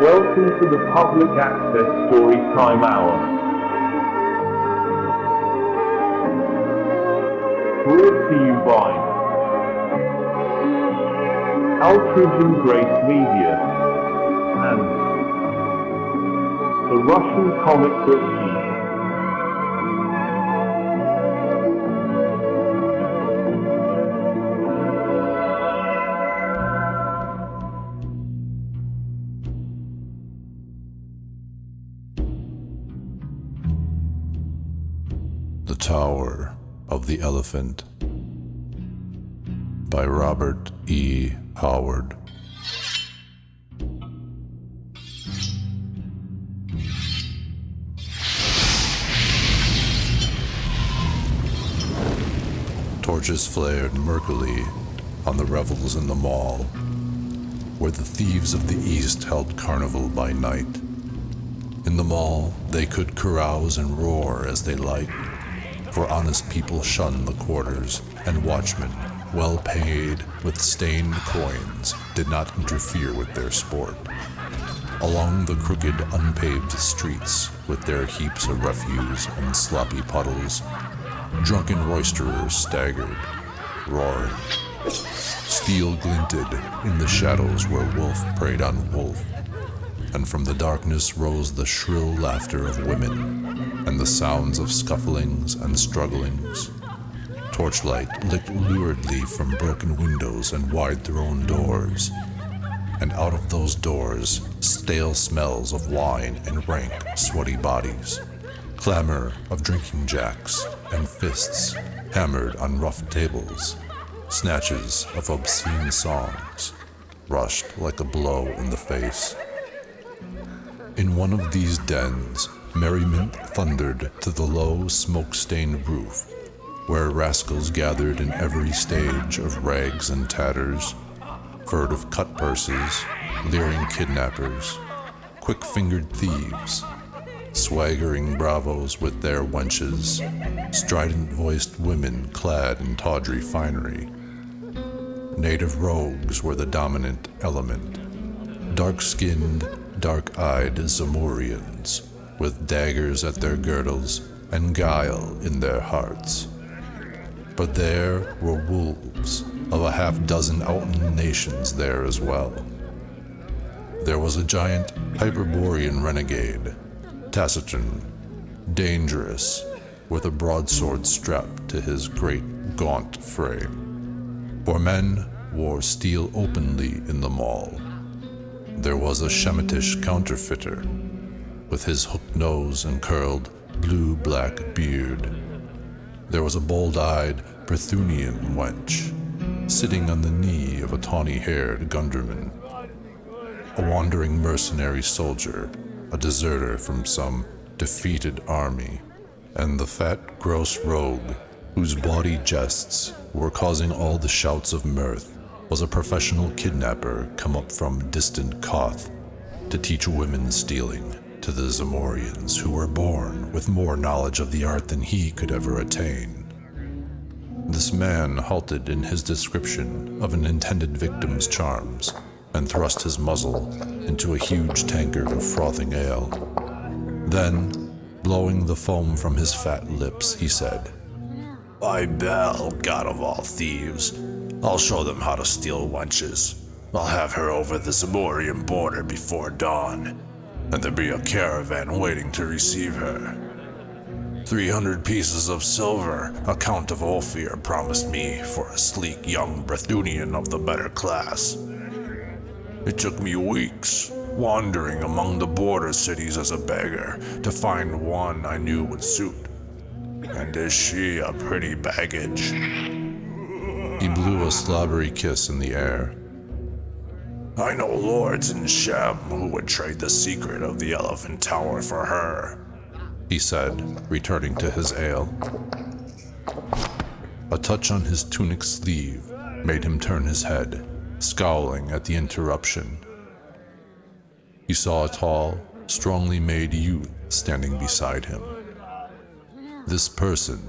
Welcome to the Public Access Storytime Hour. Brought to you by Altrusian Media and the Russian Comic Book Geek. The Tower of the Elephant by Robert E. Howard. Torches flared murkily on the revels in the mall, where the thieves of the East held carnival by night. In the mall, they could carouse and roar as they liked, for honest people shunned the quarters, and watchmen, well paid with stained coins, did not interfere with their sport. Along the crooked, unpaved streets, with their heaps of refuse and sloppy puddles, drunken roisterers staggered, roaring. Steel glinted in the shadows where wolf preyed on wolf, and from the darkness rose the shrill laughter of women, and the sounds of scufflings and strugglings. Torchlight licked luridly from broken windows and wide-thrown doors, and out of those doors, stale smells of wine and rank, sweaty bodies. Clamor of drinking jacks and fists hammered on rough tables. Snatches of obscene songs rushed like a blow in the face. In one of these dens, merriment thundered to the low, smoke-stained roof, where rascals gathered in every stage of rags and tatters, furtive cut-purses, leering kidnappers, quick-fingered thieves, swaggering bravos with their wenches, strident-voiced women clad in tawdry finery. Native rogues were the dominant element, dark-skinned, dark-eyed Cimmerians, with daggers at their girdles and guile in their hearts. But there were wolves of a half-dozen outland nations there as well. There was a giant Hyborian renegade, taciturn, dangerous, with a broadsword strapped to his great gaunt frame. For men wore steel openly in the mall. There was a Shemitish counterfeiter, with his hooked nose and curled blue-black beard. There was a bold-eyed Brythunian wench, sitting on the knee of a tawny-haired gunderman, a wandering mercenary soldier, a deserter from some defeated army, and the fat, gross rogue, whose bawdy jests were causing all the shouts of mirth, was a professional kidnapper come up from distant Koth to teach women stealing to the Cimmerians, who were born with more knowledge of the art than he could ever attain. This man halted in his description of an intended victim's charms and thrust his muzzle into a huge tankard of frothing ale. Then, blowing the foam from his fat lips, he said, "By Bel, god of all thieves, I'll show them how to steal wenches. I'll have her over the Cimmerian border before dawn, and there'll be a caravan waiting to receive her. 300 pieces of silver, a Count of Ophir promised me for a sleek young Brythunian of the better class. It took me weeks, wandering among the border cities as a beggar, to find one I knew would suit. And is she a pretty baggage?" He blew a slobbery kiss in the air. "I know lords in Shem who would trade the secret of the Elephant Tower for her," he said, returning to his ale. A touch on his tunic sleeve made him turn his head, scowling at the interruption. He saw a tall, strongly made youth standing beside him. This person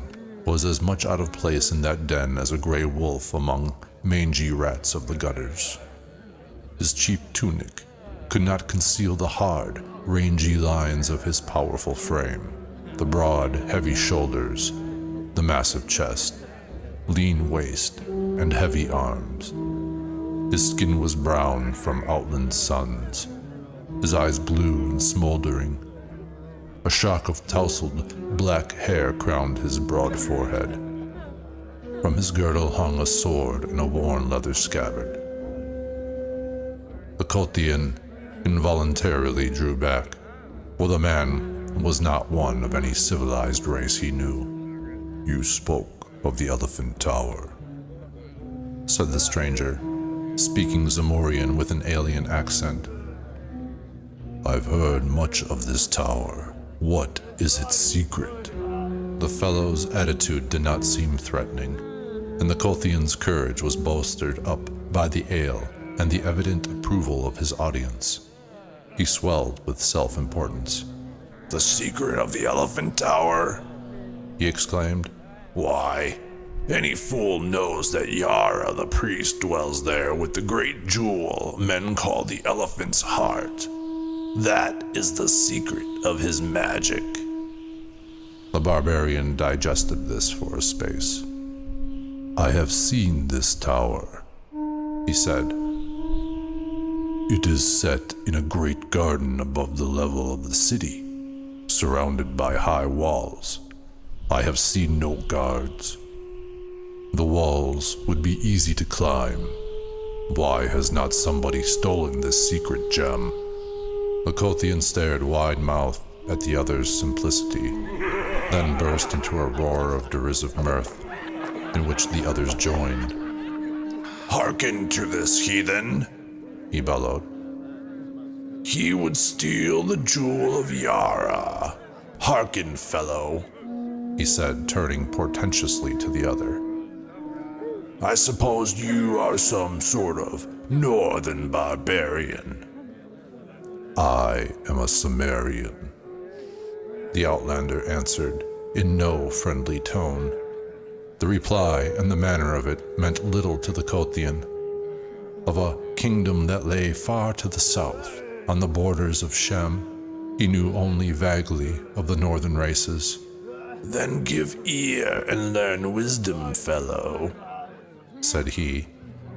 was as much out of place in that den as a gray wolf among mangy rats of the gutters. His cheap tunic, could not conceal the hard, rangy lines of his powerful frame, the broad, heavy shoulders, the massive chest, lean waist, and heavy arms. His skin was brown from outland suns, his eyes blue and smoldering. A shock of tousled black hair crowned his broad forehead. From his girdle hung a sword in a worn leather scabbard. The Kothian involuntarily drew back, for the man was not one of any civilized race he knew. "You spoke of the Elephant Tower," said the stranger, speaking Cimmerian with an alien accent. "I've heard much of this tower. What is its secret?" The fellow's attitude did not seem threatening, and the Kothian's courage was bolstered up by the ale and the evident approval of his audience. He swelled with self-importance. "The secret of the Elephant Tower?" he exclaimed. "Why, any fool knows that Yara the priest dwells there with the great jewel men call the elephant's heart. That is the secret of his magic." The barbarian digested this for a space. "I have seen this tower," he said. "It is set in a great garden above the level of the city, surrounded by high walls. I have seen no guards. The walls would be easy to climb. Why has not somebody stolen this secret gem?" The Kothian stared wide-mouthed at the other's simplicity, then burst into a roar of derisive mirth, in which the others joined. "Hearken to this heathen," he bellowed. "He would steal the jewel of Yara. Hearken, fellow," he said, turning portentously to the other. "I suppose you are some sort of northern barbarian." "I am a Cimmerian," the outlander answered in no friendly tone. The reply and the manner of it meant little to the Kothian. Of a kingdom that lay far to the south, on the borders of Shem, he knew only vaguely of the northern races. "Then give ear and learn wisdom, fellow," said he,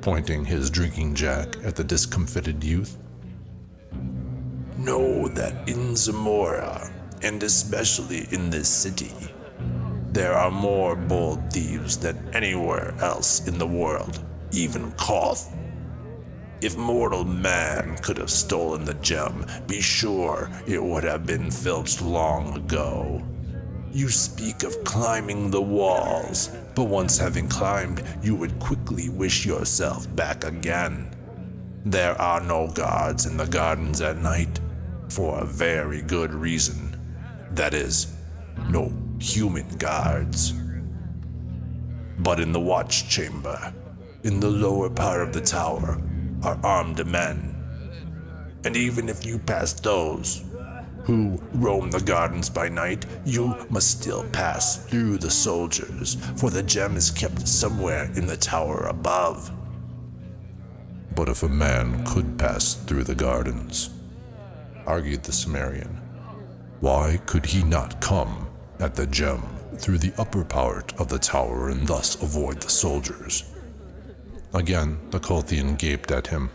pointing his drinking jack at the discomfited youth. "Know that in Zamora, and especially in this city, there are more bold thieves than anywhere else in the world, even Koth. If mortal man could have stolen the gem, be sure it would have been filched long ago. You speak of climbing the walls, but once having climbed, you would quickly wish yourself back again. There are no guards in the gardens at night, for a very good reason. That is, no human guards. But in the watch chamber, in the lower part of the tower, are armed men. And even if you pass those who roam the gardens by night, you must still pass through the soldiers, for the gem is kept somewhere in the tower above." "But if a man could pass through the gardens," argued the Cimmerian, "why could he not come at the gem through the upper part of the tower and thus avoid the soldiers?" Again, the Kothian gaped at him.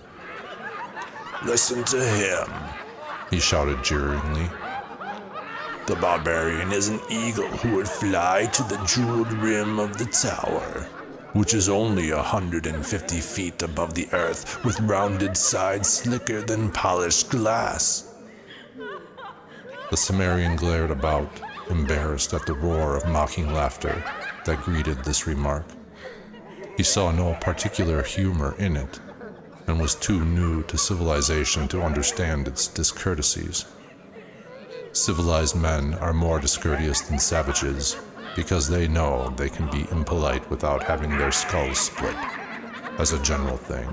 "Listen to him," he shouted jeeringly. "The barbarian is an eagle who would fly to the jeweled rim of the tower, which is only 150 feet above the earth, with rounded sides slicker than polished glass." The Cimmerian glared about, embarrassed at the roar of mocking laughter that greeted this remark. He saw no particular humor in it, and was too new to civilization to understand its discourtesies. Civilized men are more discourteous than savages, because they know they can be impolite without having their skulls split, as a general thing.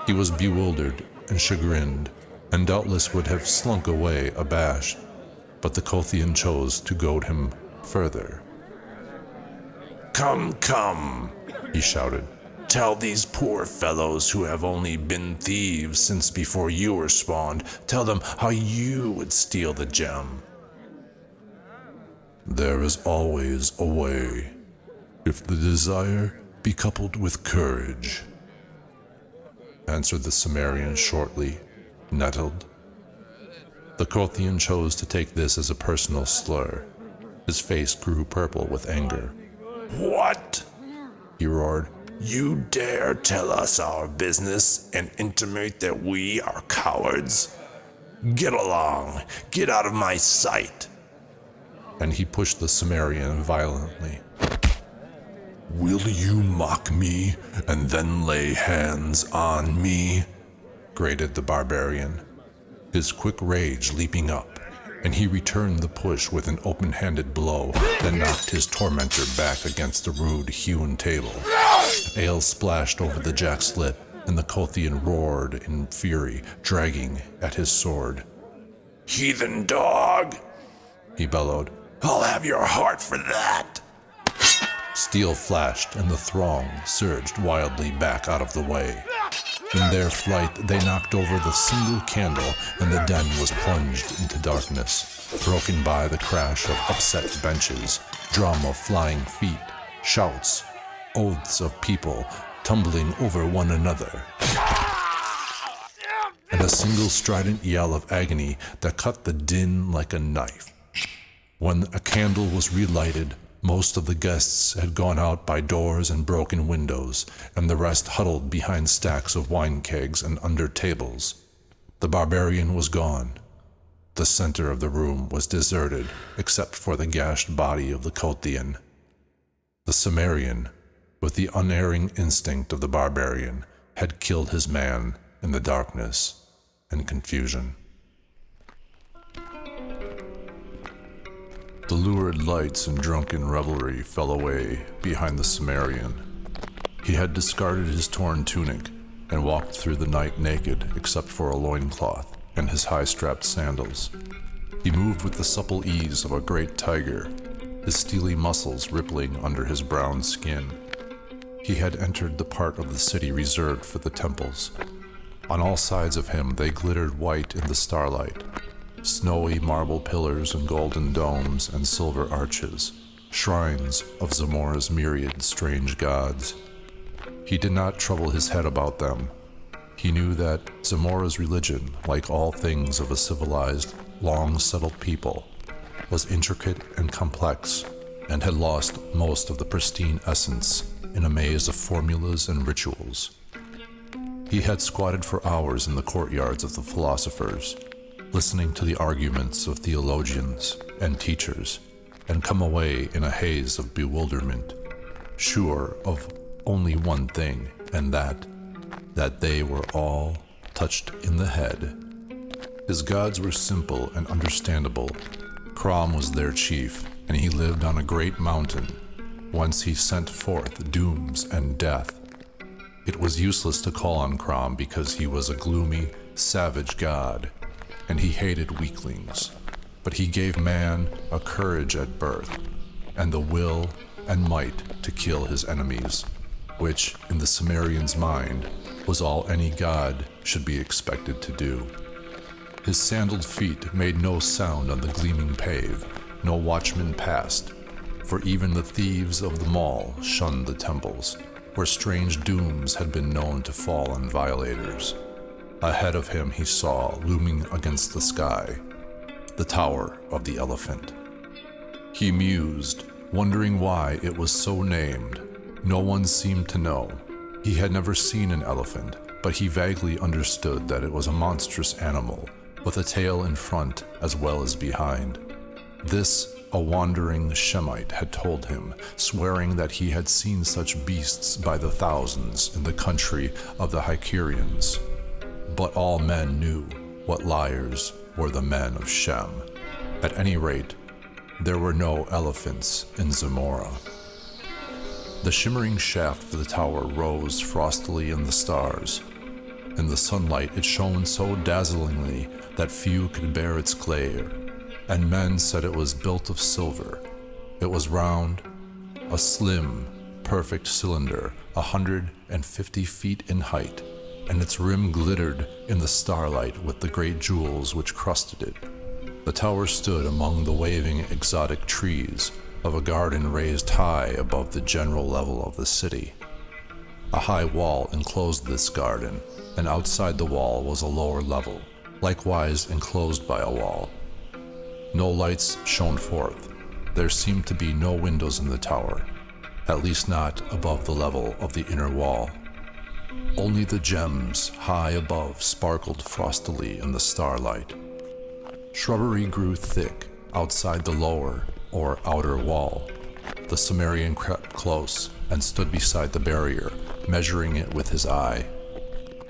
He was bewildered and chagrined, and doubtless would have slunk away abashed, but the Kothian chose to goad him further. "Come, come," he shouted. Tell these poor fellows who have only been thieves since before you were spawned, tell them how you would steal the gem. There is always a way, if the desire be coupled with courage, answered the Cimmerian shortly, nettled. The Kothian chose to take this as a personal slur. His face grew purple with anger. What? He roared. You dare tell us our business and intimate that we are cowards? Get along! Get out of my sight! And he pushed the Cimmerian violently. Will you mock me and then lay hands on me? Grated the barbarian, his quick rage leaping up, and he returned the push with an open-handed blow that knocked his tormentor back against the rude hewn table. Ale splashed over the jack's lip, and the Kothian roared in fury, dragging at his sword. Heathen dog! He bellowed. I'll have your heart for that! Steel flashed, and the throng surged wildly back out of the way. In their flight, they knocked over the single candle, and the den was plunged into darkness, broken by the crash of upset benches, drum of flying feet, shouts, oaths of people tumbling over one another, and a single strident yell of agony that cut the din like a knife. When a candle was relighted, most of the guests had gone out by doors and broken windows, and the rest huddled behind stacks of wine kegs and under tables. The barbarian was gone. The center of the room was deserted, except for the gashed body of the Kothian. The Cimmerian, with the unerring instinct of the barbarian, had killed his man in the darkness and confusion. The lurid lights and drunken revelry fell away behind the Cimmerian. He had discarded his torn tunic and walked through the night naked except for a loincloth and his high-strapped sandals. He moved with the supple ease of a great tiger, his steely muscles rippling under his brown skin. He had entered the part of the city reserved for the temples. On all sides of him they glittered white in the starlight. Snowy marble pillars and golden domes and silver arches, shrines of Zamora's myriad strange gods. He did not trouble his head about them. He knew that Zamora's religion, like all things of a civilized, long-settled people, was intricate and complex, and had lost most of the pristine essence in a maze of formulas and rituals. He had squatted for hours in the courtyards of the philosophers, listening to the arguments of theologians and teachers, and come away in a haze of bewilderment, sure of only one thing, and that they were all touched in the head. His gods were simple and understandable. Crom was their chief, and he lived on a great mountain, whence he sent forth dooms and death. It was useless to call on Crom because he was a gloomy, savage god, and he hated weaklings, but he gave man a courage at birth, and the will and might to kill his enemies, which, in the Cimmerian's mind, was all any god should be expected to do. His sandaled feet made no sound on the gleaming pave, no watchman passed, for even the thieves of the mall shunned the temples, where strange dooms had been known to fall on violators. Ahead of him he saw, looming against the sky, the Tower of the Elephant. He mused, wondering why it was so named. No one seemed to know. He had never seen an elephant, but he vaguely understood that it was a monstrous animal, with a tail in front as well as behind. This a wandering Shemite had told him, swearing that he had seen such beasts by the thousands in the country of the Hyborians. But all men knew what liars were the men of Shem. At any rate, there were no elephants in Zamora. The shimmering shaft of the tower rose frostily in the stars. In the sunlight it shone so dazzlingly that few could bear its glare, and men said it was built of silver. It was round, a slim, perfect cylinder, 150 feet in height, and its rim glittered in the starlight with the great jewels which crusted it. The tower stood among the waving exotic trees of a garden raised high above the general level of the city. A high wall enclosed this garden, and outside the wall was a lower level, likewise enclosed by a wall. No lights shone forth. There seemed to be no windows in the tower, at least not above the level of the inner wall. Only the gems high above sparkled frostily in the starlight. Shrubbery grew thick outside the lower or outer wall. The Cimmerian crept close and stood beside the barrier, measuring it with his eye.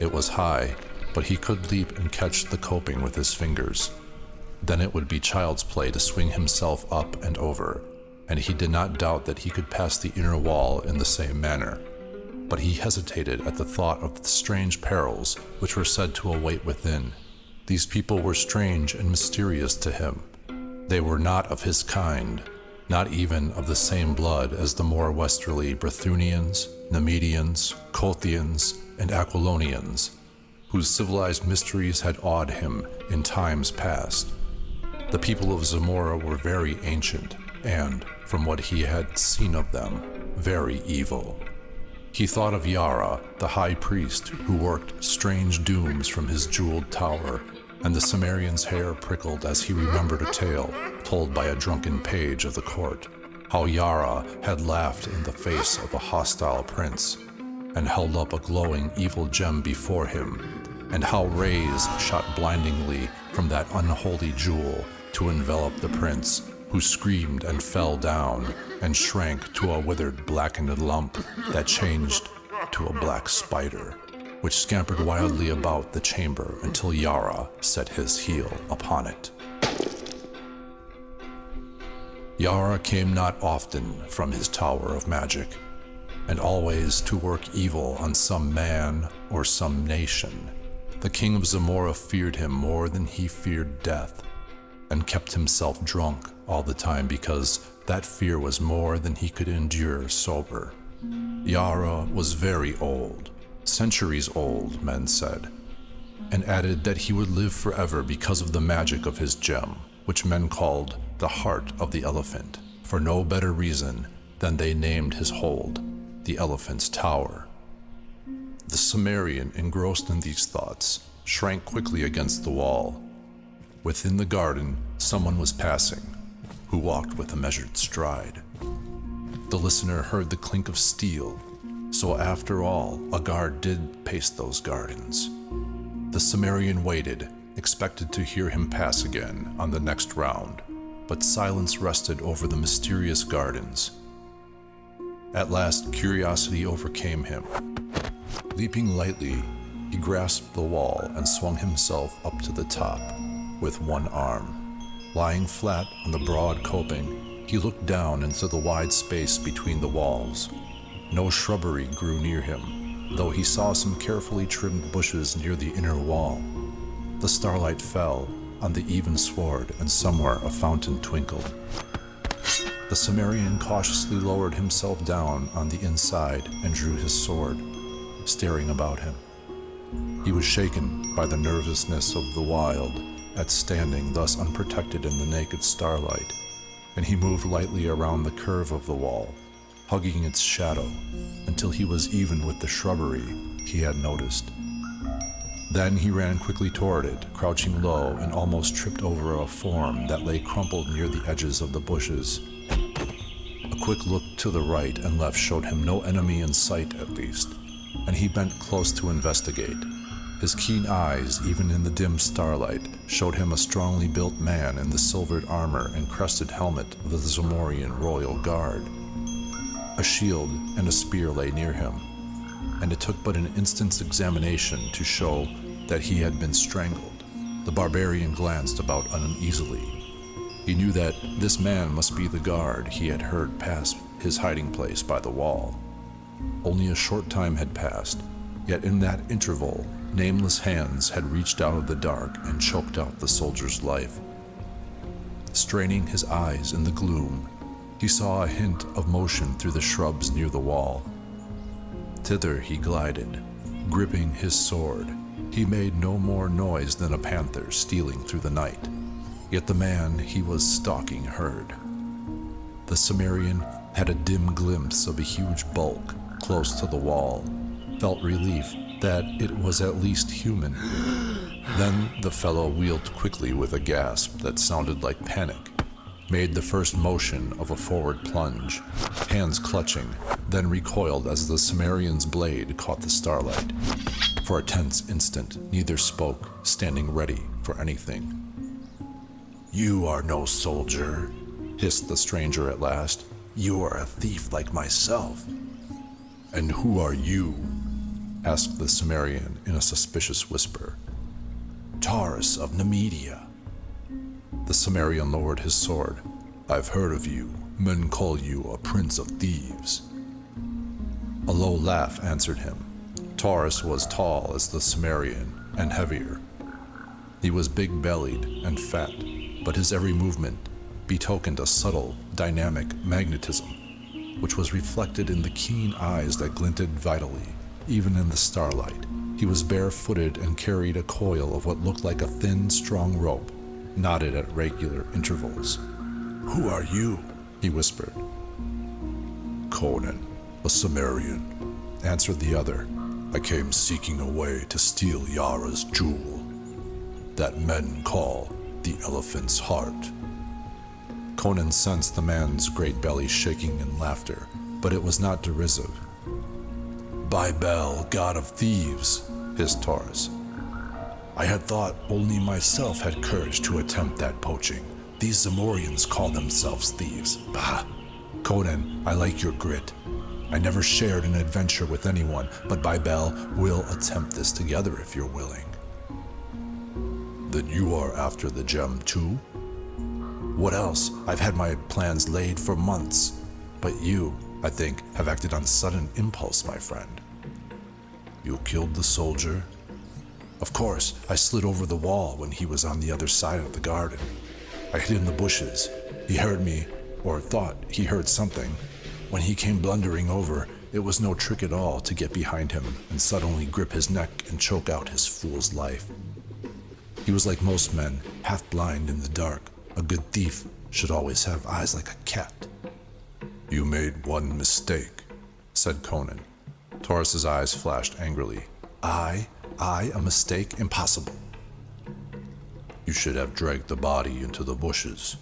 It was high, but he could leap and catch the coping with his fingers. Then it would be child's play to swing himself up and over, and he did not doubt that he could pass the inner wall in the same manner. But he hesitated at the thought of the strange perils which were said to await within. These people were strange and mysterious to him. They were not of his kind, not even of the same blood as the more westerly Brythunians, Nemedians, Kothians, and Aquilonians, whose civilized mysteries had awed him in times past. The people of Zamora were very ancient, and, from what he had seen of them, very evil. He thought of Yara, the high priest, who worked strange dooms from his jeweled tower, and the Cimmerian's hair prickled as he remembered a tale told by a drunken page of the court, how Yara had laughed in the face of a hostile prince, and held up a glowing evil gem before him, and how rays shot blindingly from that unholy jewel to envelop the prince, who screamed and fell down and shrank to a withered blackened lump that changed to a black spider, which scampered wildly about the chamber until Yara set his heel upon it. Yara came not often from his tower of magic, and always to work evil on some man or some nation. The king of Zamora feared him more than he feared death, and kept himself drunk all the time because that fear was more than he could endure sober. Yara was very old, centuries old, men said, and added that he would live forever because of the magic of his gem, which men called the heart of the elephant, for no better reason than they named his hold the elephant's tower. The Cimmerian, engrossed in these thoughts, shrank quickly against the wall. Within the garden, someone was passing, who walked with a measured stride. The listener heard the clink of steel, so after all, a guard did pace those gardens. The Cimmerian waited, expected to hear him pass again on the next round, but silence rested over the mysterious gardens. At last, curiosity overcame him. Leaping lightly, he grasped the wall and swung himself up to the top with one arm. Lying flat on the broad coping, he looked down into the wide space between the walls. No shrubbery grew near him, though he saw some carefully trimmed bushes near the inner wall. The starlight fell on the even sward, and somewhere a fountain twinkled. The Cimmerian cautiously lowered himself down on the inside and drew his sword, staring about him. He was shaken by the nervousness of the wild at standing thus unprotected in the naked starlight, and he moved lightly around the curve of the wall, hugging its shadow until he was even with the shrubbery he had noticed. Then he ran quickly toward it, crouching low, and almost tripped over a form that lay crumpled near the edges of the bushes. A quick look to the right and left showed him no enemy in sight, at least, and he bent close to investigate. His keen eyes, even in the dim starlight, showed him a strongly built man in the silvered armor and crested helmet of the Zamorian royal guard. A shield and a spear lay near him, and it took but an instant's examination to show that he had been strangled. The barbarian glanced about uneasily. He knew that this man must be the guard he had heard pass his hiding place by the wall. Only a short time had passed, yet in that interval, nameless hands had reached out of the dark and choked out the soldier's life. Straining his eyes in the gloom, he he saw a hint of motion through the shrubs near the wall. Thither he glided, gripping his sword. He made no more noise than a panther stealing through the night, yet the man he was stalking heard. The Cimmerian had a dim glimpse of a huge bulk close to the wall, felt relief that it was at least human. Then the fellow wheeled quickly with a gasp that sounded like panic, made the first motion of a forward plunge, hands clutching, then recoiled as the Cimmerian's blade caught the starlight. For a tense instant, neither spoke, standing ready for anything. "You are no soldier," hissed the stranger at last. "You are a thief like myself." "And who are you?" asked the Cimmerian in a suspicious whisper. "Taurus of Nemedia." The Cimmerian lowered his sword. "I've heard of you. Men call you a prince of thieves." A low laugh answered him. Taurus was tall as the Cimmerian and heavier. He was big-bellied and fat, but his every movement betokened a subtle, dynamic magnetism, which was reflected in the keen eyes that glinted vitally, even in the starlight. He was bare-footed and carried a coil of what looked like a thin, strong rope, knotted at regular intervals. "Who are you?" he whispered. "Conan, a Cimmerian," answered the other. "I came seeking a way to steal Yara's jewel, that men call the elephant's heart." Conan sensed the man's great belly shaking in laughter, but it was not derisive. "By Bel, god of thieves," hissed Taurus. "I had thought only myself had courage to attempt that poaching. These Zamorians call themselves thieves. Bah! Conan, I like your grit. I never shared an adventure with anyone, but by Bel, we'll attempt this together if you're willing." "Then you are after the gem too?" "What else? I've had my plans laid for months. But you, I think, have acted on sudden impulse, my friend." "You killed the soldier?" "Of course. I slid over the wall when he was on the other side of the garden. I hid in the bushes. He heard me, or thought he heard something. When he came blundering over, it was no trick at all to get behind him and suddenly grip his neck and choke out his fool's life. He was like most men, half blind in the dark. A good thief should always have eyes like a cat." "You made one mistake," said Conan. Taurus's eyes flashed angrily. I, a mistake? Impossible." "You should have dragged the body into the bushes."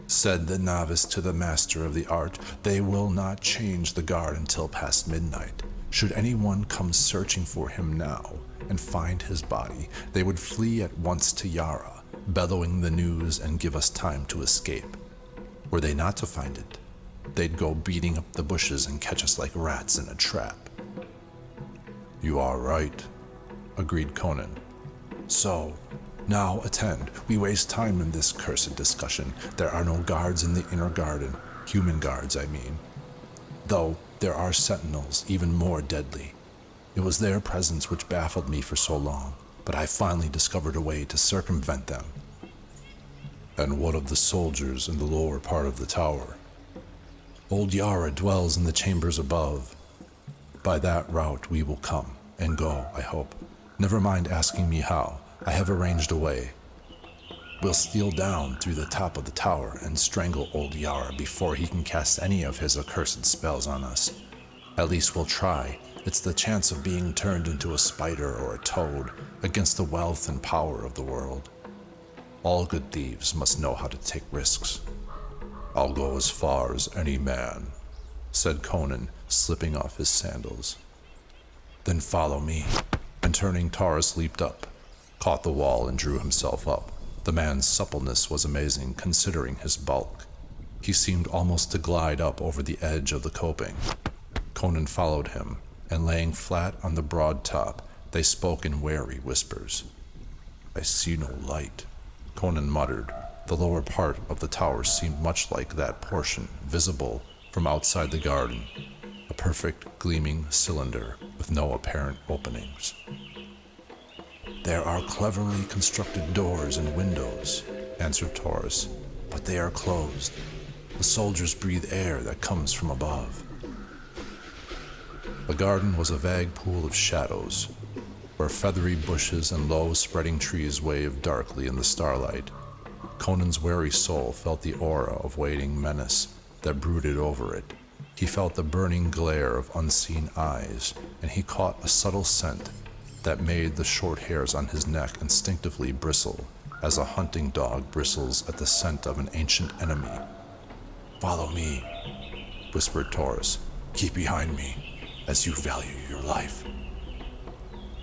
Said the novice to the master of the art, "They will not change the guard until past midnight. Should anyone come searching for him now and find his body, they would flee at once to Yara, bellowing the news and give us time to escape. Were they not to find it, they'd go beating up the bushes and catch us like rats in a trap." "You are right," agreed Conan. "So, now attend. We waste time in this cursed discussion. There are no guards in the inner garden, human guards, I mean. Though there are sentinels, even more deadly. It was their presence which baffled me for so long, but I finally discovered a way to circumvent them." "And what of the soldiers in the lower part of the tower?" "Old Yara dwells in the chambers above. By that route we will come, and go, I hope. Never mind asking me how. I have arranged a way. We'll steal down through the top of the tower and strangle old Yara before he can cast any of his accursed spells on us. At least we'll try. It's the chance of being turned into a spider or a toad against the wealth and power of the world. All good thieves must know how to take risks." "I'll go as far as any man," said Conan, slipping off his sandals. "Then follow me." And turning, Taurus leaped up, caught the wall and drew himself up. The man's suppleness was amazing considering his bulk. He seemed almost to glide up over the edge of the coping. Conan followed him, and laying flat on the broad top, they spoke in wary whispers. "I see no light," Conan muttered. The lower part of the tower seemed much like that portion visible from outside the garden, a perfect gleaming cylinder with no apparent openings. "There are cleverly constructed doors and windows," answered Taurus, "but they are closed. The soldiers breathe air that comes from above. The garden was a vague pool of shadows, where feathery bushes and low spreading trees waved darkly in the starlight. Conan's wary soul felt the aura of waiting menace that brooded over it. He felt the burning glare of unseen eyes, and he caught a subtle scent that made the short hairs on his neck instinctively bristle, as a hunting dog bristles at the scent of an ancient enemy. "Follow me," whispered Taurus. "Keep behind me, as you value your life."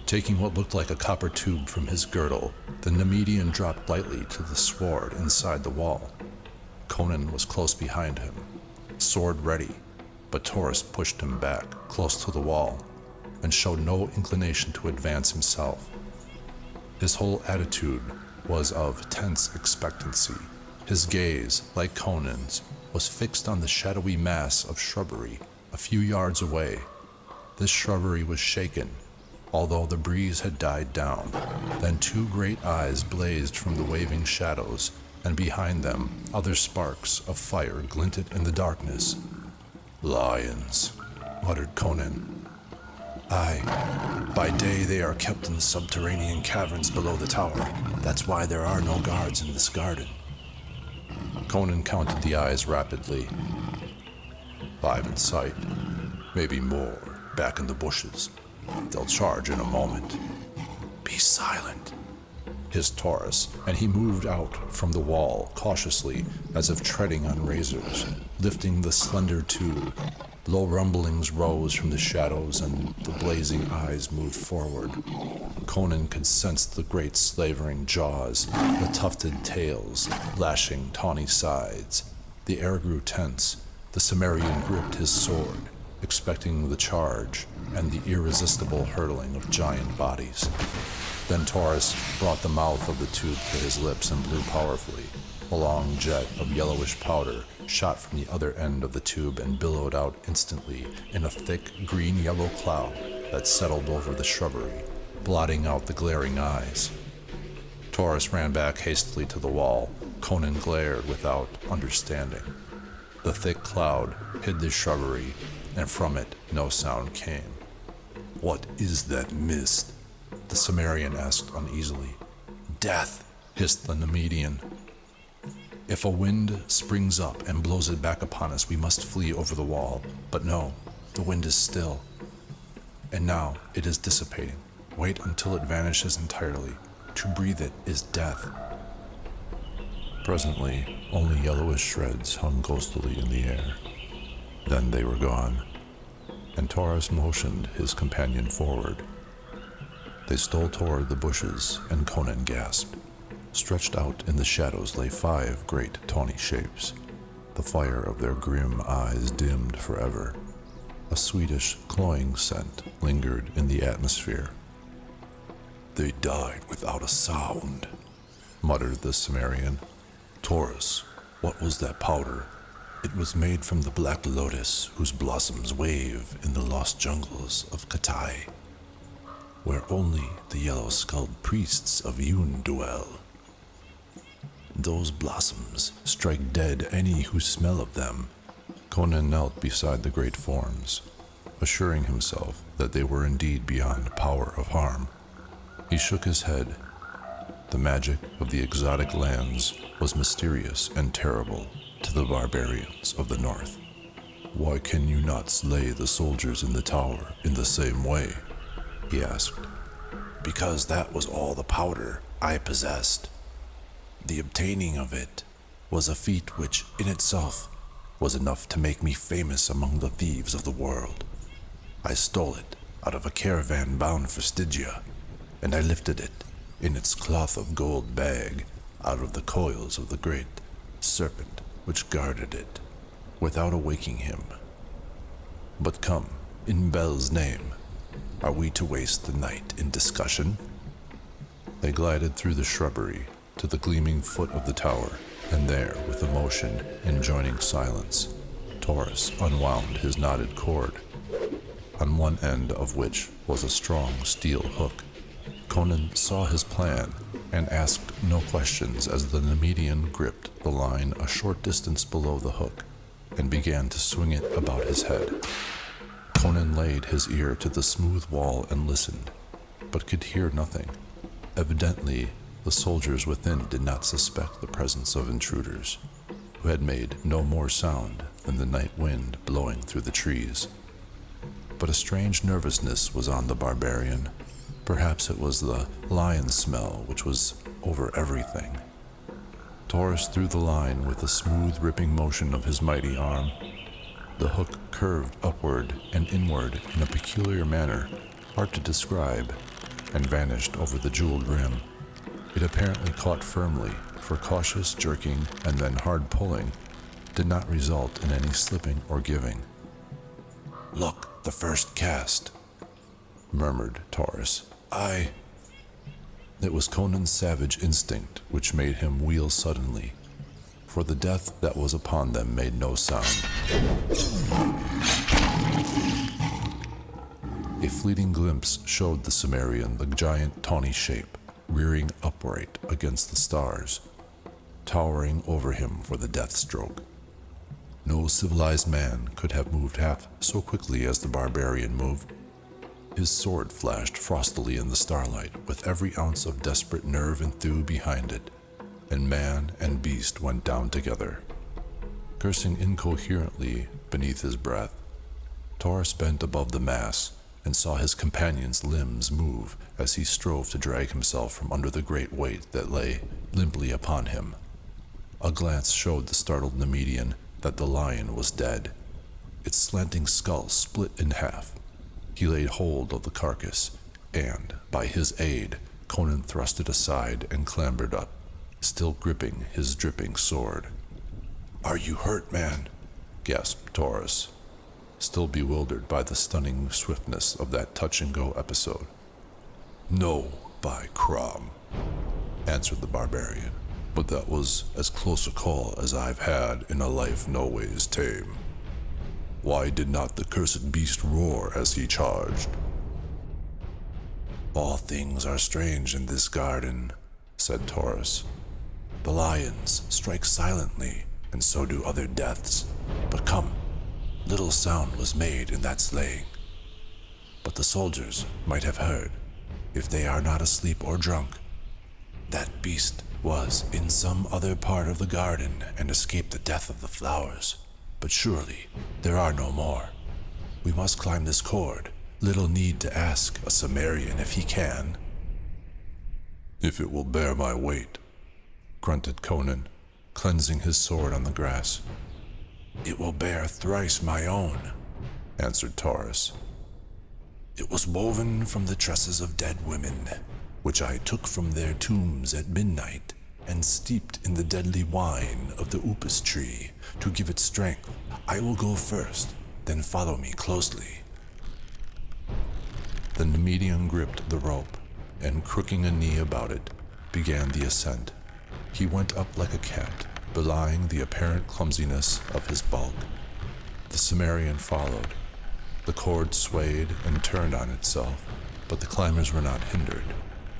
Taking what looked like a copper tube from his girdle, the Nemedian dropped lightly to the sward inside the wall. Conan was close behind him, sword ready, but Taurus pushed him back, close to the wall, and showed no inclination to advance himself. His whole attitude was of tense expectancy. His gaze, like Conan's, was fixed on the shadowy mass of shrubbery a few yards away. This shrubbery was shaken, although the breeze had died down. Then two great eyes blazed from the waving shadows, and behind them other sparks of fire glinted in the darkness. "Lions," muttered Conan. "Aye, by day they are kept in subterranean caverns below the tower. That's why there are no guards in this garden." Conan counted the eyes rapidly. 5 in sight, maybe more, back in the bushes. They'll charge in a moment. "Be silent," hissed Taurus, and he moved out from the wall cautiously, as if treading on razors, lifting the slender tube. Low rumblings rose from the shadows, and the blazing eyes moved forward. Conan could sense the great slavering jaws, the tufted tails, lashing tawny sides. The air grew tense. The Cimmerian gripped his sword, expecting the charge and the irresistible hurtling of giant bodies. Then Taurus brought the mouth of the tube to his lips and blew powerfully. A long jet of yellowish powder shot from the other end of the tube and billowed out instantly in a thick green-yellow cloud that settled over the shrubbery, blotting out the glaring eyes. Taurus ran back hastily to the wall. Conan glared without understanding. The thick cloud hid the shrubbery, and from it no sound came. "What is that mist?" the Cimmerian asked uneasily. "Death," hissed the Nemedian. "If a wind springs up and blows it back upon us, we must flee over the wall. But no, the wind is still. And now it is dissipating. Wait until it vanishes entirely. To breathe it is death." Presently, only yellowish shreds hung ghostily in the air. Then they were gone, and Taurus motioned his companion forward. They stole toward the bushes, and Conan gasped. Stretched out in the shadows lay 5 great tawny shapes. The fire of their grim eyes dimmed forever. A sweetish, cloying scent lingered in the atmosphere. "They died without a sound," muttered the Cimmerian. "Taurus, what was that powder?" "It was made from the black lotus whose blossoms wave in the lost jungles of Katai, where only the yellow-skulled priests of Yun dwell. Those blossoms strike dead any who smell of them." Conan knelt beside the great forms, assuring himself that they were indeed beyond power of harm. He shook his head. The magic of the exotic lands was mysterious and terrible to the barbarians of the north. "Why can you not slay the soldiers in the tower in the same way?" he asked. "Because that was all the powder I possessed. The obtaining of it was a feat which, in itself, was enough to make me famous among the thieves of the world. I stole it out of a caravan bound for Stygia, and I lifted it in its cloth of gold bag out of the coils of the great serpent which guarded it, without awaking him. But come, in Bel's name, are we to waste the night in discussion?" They glided through the shrubbery to the gleaming foot of the tower, and there, with a motion enjoining silence, Taurus unwound his knotted cord, on one end of which was a strong steel hook. Conan saw his plan and asked no questions as the Nemedian gripped the line a short distance below the hook and began to swing it about his head. Conan laid his ear to the smooth wall and listened, but could hear nothing. Evidently, the soldiers within did not suspect the presence of intruders, who had made no more sound than the night wind blowing through the trees. But a strange nervousness was on the barbarian. Perhaps it was the lion smell which was over everything. Taurus threw the line with a smooth ripping motion of his mighty arm. The hook curved upward and inward in a peculiar manner, hard to describe, and vanished over the jeweled rim. It apparently caught firmly, for cautious jerking and then hard pulling did not result in any slipping or giving. "Look, the first cast," murmured Taurus. It was Conan's savage instinct which made him wheel suddenly, for the death that was upon them made no sound. A fleeting glimpse showed the Cimmerian the giant tawny shape, rearing upright against the stars, towering over him for the death stroke. No civilized man could have moved half so quickly as the barbarian moved. His sword flashed frostily in the starlight with every ounce of desperate nerve and thew behind it, and man and beast went down together. Cursing incoherently beneath his breath, Taurus bent above the mass and saw his companion's limbs move as he strove to drag himself from under the great weight that lay limply upon him. A glance showed the startled Nemedian that the lion was dead. Its slanting skull split in half. He laid hold of the carcass, and, by his aid, Conan thrust it aside and clambered up, still gripping his dripping sword. "Are you hurt, man?" gasped Taurus, still bewildered by the stunning swiftness of that touch-and-go episode. "No, by Crom," answered the barbarian, "but that was as close a call as I've had in a life no ways tame. Why did not the cursed beast roar as he charged?" "All things are strange in this garden," said Taurus. "The lions strike silently, and so do other deaths. But come, little sound was made in that slaying. But the soldiers might have heard, if they are not asleep or drunk. That beast was in some other part of the garden and escaped the death of the flowers. But surely there are no more. We must climb this cord. Little need to ask a Cimmerian if he can." "If it will bear my weight," grunted Conan, cleansing his sword on the grass. "It will bear thrice my own," answered Taurus. "It was woven from the tresses of dead women, which I took from their tombs at midnight and steeped in the deadly wine of the upas tree to give it strength. I will go first, then follow me closely." The Nemedian gripped the rope, and crooking a knee about it, began the ascent. He went up like a cat, belying the apparent clumsiness of his bulk. The Cimmerian followed. The cord swayed and turned on itself, but the climbers were not hindered.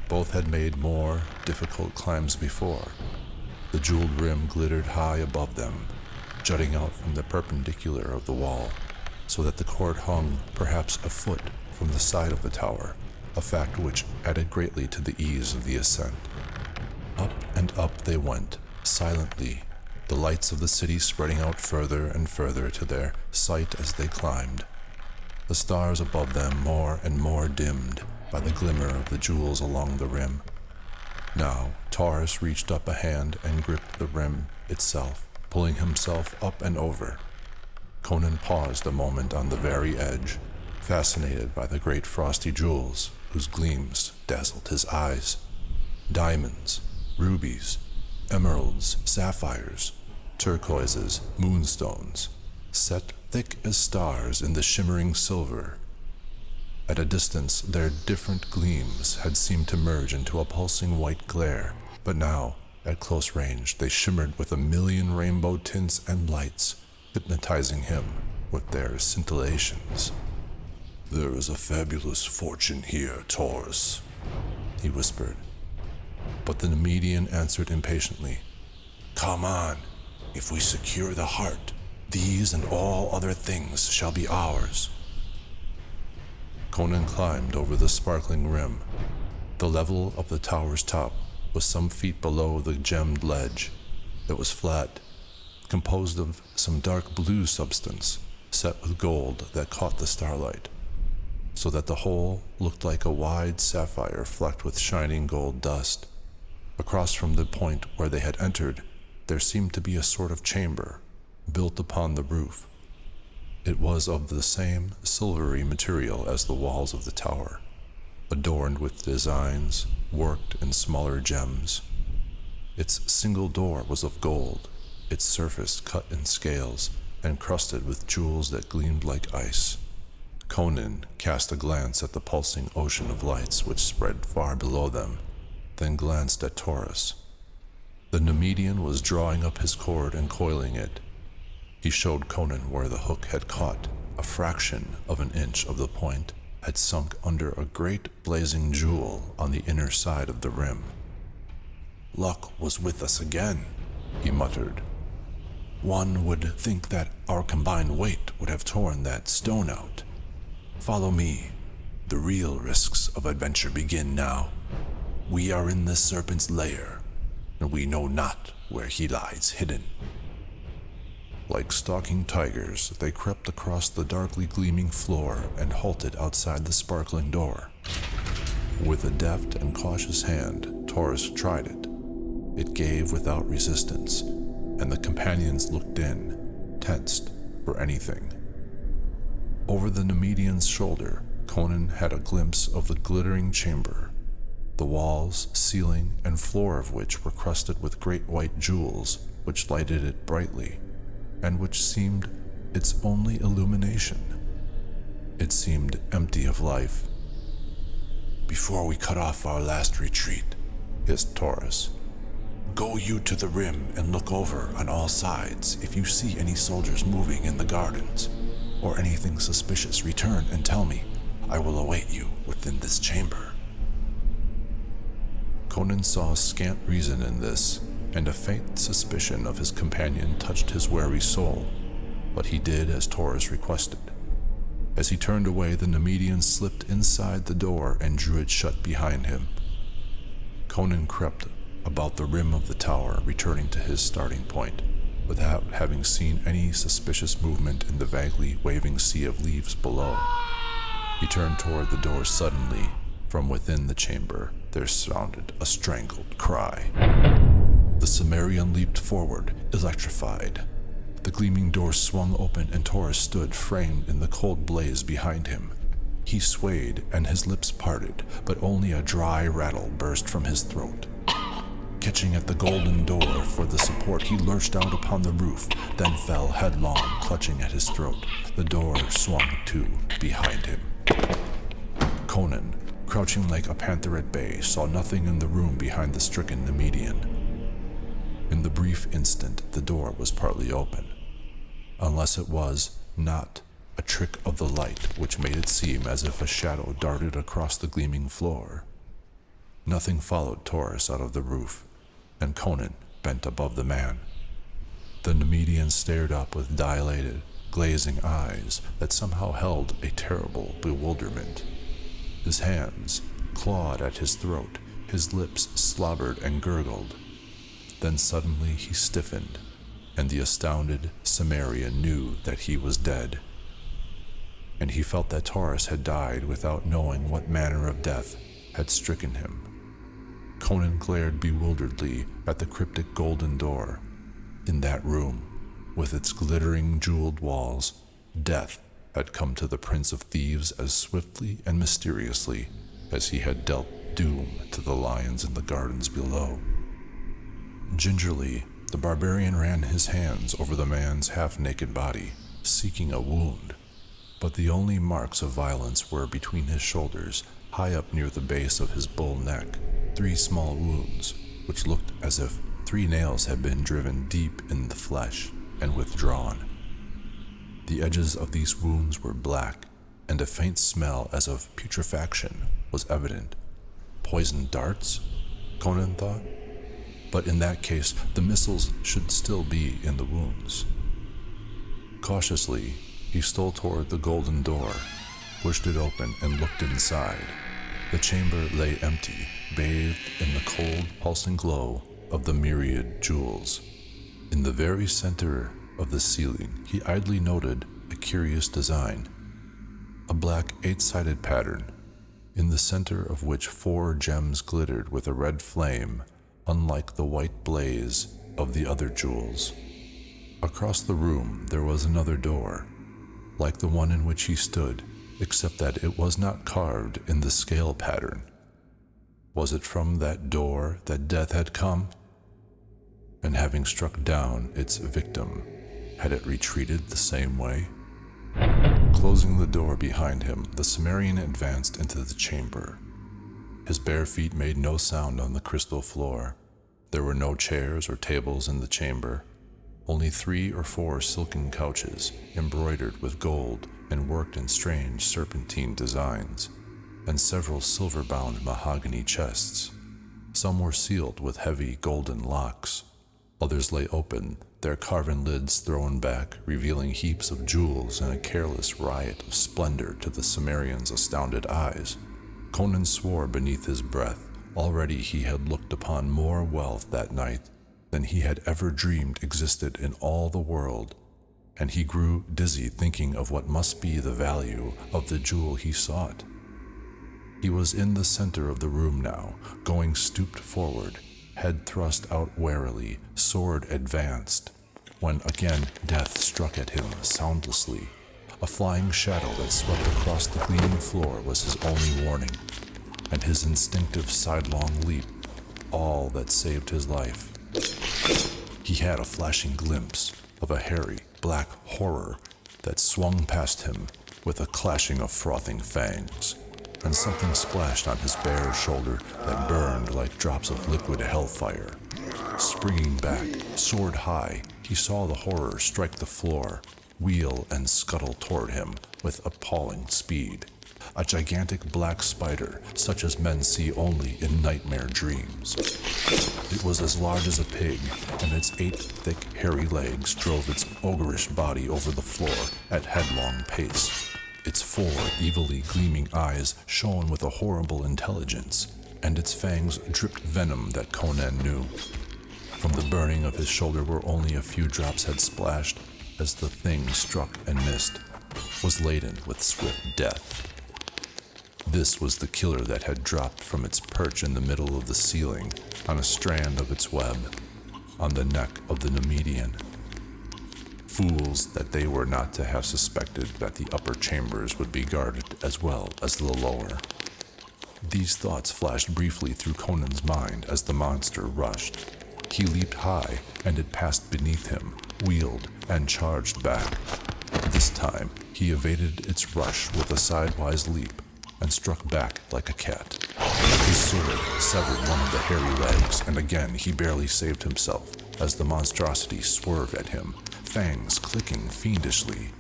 Both had made more difficult climbs before. The jeweled rim glittered high above them, jutting out from the perpendicular of the wall, so that the cord hung perhaps a foot from the side of the tower, a fact which added greatly to the ease of the ascent. Up and up they went, silently, the lights of the city spreading out further and further to their sight as they climbed, the stars above them more and more dimmed by the glimmer of the jewels along the rim. Now Taurus reached up a hand and gripped the rim itself, pulling himself up and over. Conan paused a moment on the very edge, fascinated by the great frosty jewels whose gleams dazzled his eyes. Diamonds, rubies, emeralds, sapphires, turquoises, moonstones, set thick as stars in the shimmering silver. At a distance, their different gleams had seemed to merge into a pulsing white glare, but now, at close range, they shimmered with a million rainbow tints and lights, hypnotizing him with their scintillations. "There is a fabulous fortune here, Taurus," he whispered. But the Nemedian answered impatiently, "Come on. If we secure the heart, these and all other things shall be ours." Conan climbed over the sparkling rim. The level of the tower's top was some feet below the gemmed ledge. It was flat, composed of some dark blue substance set with gold that caught the starlight, so that the whole looked like a wide sapphire flecked with shining gold dust. Across from the point where they had entered, there seemed to be a sort of chamber built upon the roof. It was of the same silvery material as the walls of the tower, adorned with designs worked in smaller gems. Its single door was of gold, its surface cut in scales and crusted with jewels that gleamed like ice. Conan cast a glance at the pulsing ocean of lights which spread far below them, then glanced at Taurus. The Nemedian was drawing up his cord and coiling it. He showed Conan where the hook had caught. A fraction of an inch of the point had sunk under a great blazing jewel on the inner side of the rim. "Luck was with us again," he muttered. "One would think that our combined weight would have torn that stone out. Follow me. The real risks of adventure begin now. We are in the serpent's lair, and we know not where he lies hidden." Like stalking tigers, they crept across the darkly gleaming floor and halted outside the sparkling door. With a deft and cautious hand, Taurus tried it. It gave without resistance, and the companions looked in, tensed for anything. Over the Nemedian's shoulder, Conan had a glimpse of the glittering chamber, the walls, ceiling, and floor of which were crusted with great white jewels which lighted it brightly, and which seemed its only illumination. It seemed empty of life. "Before we cut off our last retreat," hissed Taurus, "go you to the rim and look over on all sides. If you see any soldiers moving in the gardens, or anything suspicious, return and tell me. I will await you within this chamber." Conan saw scant reason in this, and a faint suspicion of his companion touched his wary soul, but he did as Taurus requested. As he turned away, the Nemedian slipped inside the door and drew it shut behind him. Conan crept about the rim of the tower, returning to his starting point, without having seen any suspicious movement in the vaguely waving sea of leaves below. He turned toward the door suddenly. From within the chamber, there sounded a strangled cry. The Cimmerian leaped forward, electrified. The gleaming door swung open and Taurus stood framed in the cold blaze behind him. He swayed and his lips parted, but only a dry rattle burst from his throat. Catching at the golden door for the support, he lurched out upon the roof, then fell headlong, clutching at his throat. The door swung to behind him. Conan, crouching like a panther at bay, saw nothing in the room behind the stricken Nemedian. In the brief instant, the door was partly open, unless it was not a trick of the light which made it seem as if a shadow darted across the gleaming floor. Nothing followed Taurus out of the roof, and Conan bent above the man. The Nemedian stared up with dilated, glazing eyes that somehow held a terrible bewilderment. His hands clawed at his throat, his lips slobbered and gurgled. Then suddenly he stiffened, and the astounded Cimmerian knew that he was dead. And he felt that Taurus had died without knowing what manner of death had stricken him. Conan glared bewilderedly at the cryptic golden door. In that room, with its glittering jeweled walls, death had come to the Prince of Thieves as swiftly and mysteriously as he had dealt doom to the lions in the gardens below. Gingerly, the barbarian ran his hands over the man's half-naked body, seeking a wound, but the only marks of violence were between his shoulders, high up near the base of his bull neck, 3 small wounds, which looked as if 3 nails had been driven deep in the flesh and withdrawn. The edges of these wounds were black, and a faint smell as of putrefaction was evident. Poisoned darts? Conan thought. But in that case, the missiles should still be in the wounds. Cautiously, he stole toward the golden door, pushed it open, and looked inside. The chamber lay empty, bathed in the cold, pulsing glow of the myriad jewels. In the very center of the ceiling, he idly noted a curious design, a black 8-sided pattern, in the center of which 4 gems glittered with a red flame, unlike the white blaze of the other jewels. Across the room there was another door, like the one in which he stood, except that it was not carved in the scale pattern. Was it from that door that death had come? And having struck down its victim, had it retreated the same way? Closing the door behind him, the Cimmerian advanced into the chamber. His bare feet made no sound on the crystal floor. There were no chairs or tables in the chamber, only 3 or 4 silken couches, embroidered with gold and worked in strange serpentine designs, and several silver-bound mahogany chests. Some were sealed with heavy golden locks. Others lay open, their carven lids thrown back, revealing heaps of jewels and a careless riot of splendor to the Cimmerian's astounded eyes. Conan swore beneath his breath. Already he had looked upon more wealth that night than he had ever dreamed existed in all the world, and he grew dizzy thinking of what must be the value of the jewel he sought. He was in the center of the room now, going stooped forward, head thrust out warily, sword advanced, when again death struck at him soundlessly. A flying shadow that swept across the gleaming floor was his only warning, and his instinctive sidelong leap, all that saved his life. He had a flashing glimpse of a hairy, black horror that swung past him with a clashing of frothing fangs, and something splashed on his bare shoulder that burned like drops of liquid hellfire. Springing back, sword high, he saw the horror strike the floor, wheel and scuttle toward him with appalling speed. A gigantic black spider, such as men see only in nightmare dreams. It was as large as a pig, and its 8 thick, hairy legs drove its ogreish body over the floor at headlong pace. Its 4 evilly gleaming eyes shone with a horrible intelligence, and its fangs dripped venom that Conan knew. From the burning of his shoulder where only a few drops had splashed, as the thing struck and missed, was laden with swift death. This was the killer that had dropped from its perch in the middle of the ceiling on a strand of its web, on the neck of the Nemedian. Fools that they were not to have suspected that the upper chambers would be guarded as well as the lower. These thoughts flashed briefly through Conan's mind as the monster rushed. He leaped high, and it passed beneath him, wheeled, and charged back. This time, he evaded its rush with a sidewise leap, and struck back like a cat. His sword severed one of the hairy legs, and again he barely saved himself as the monstrosity swerved at him, fangs clicking fiendishly.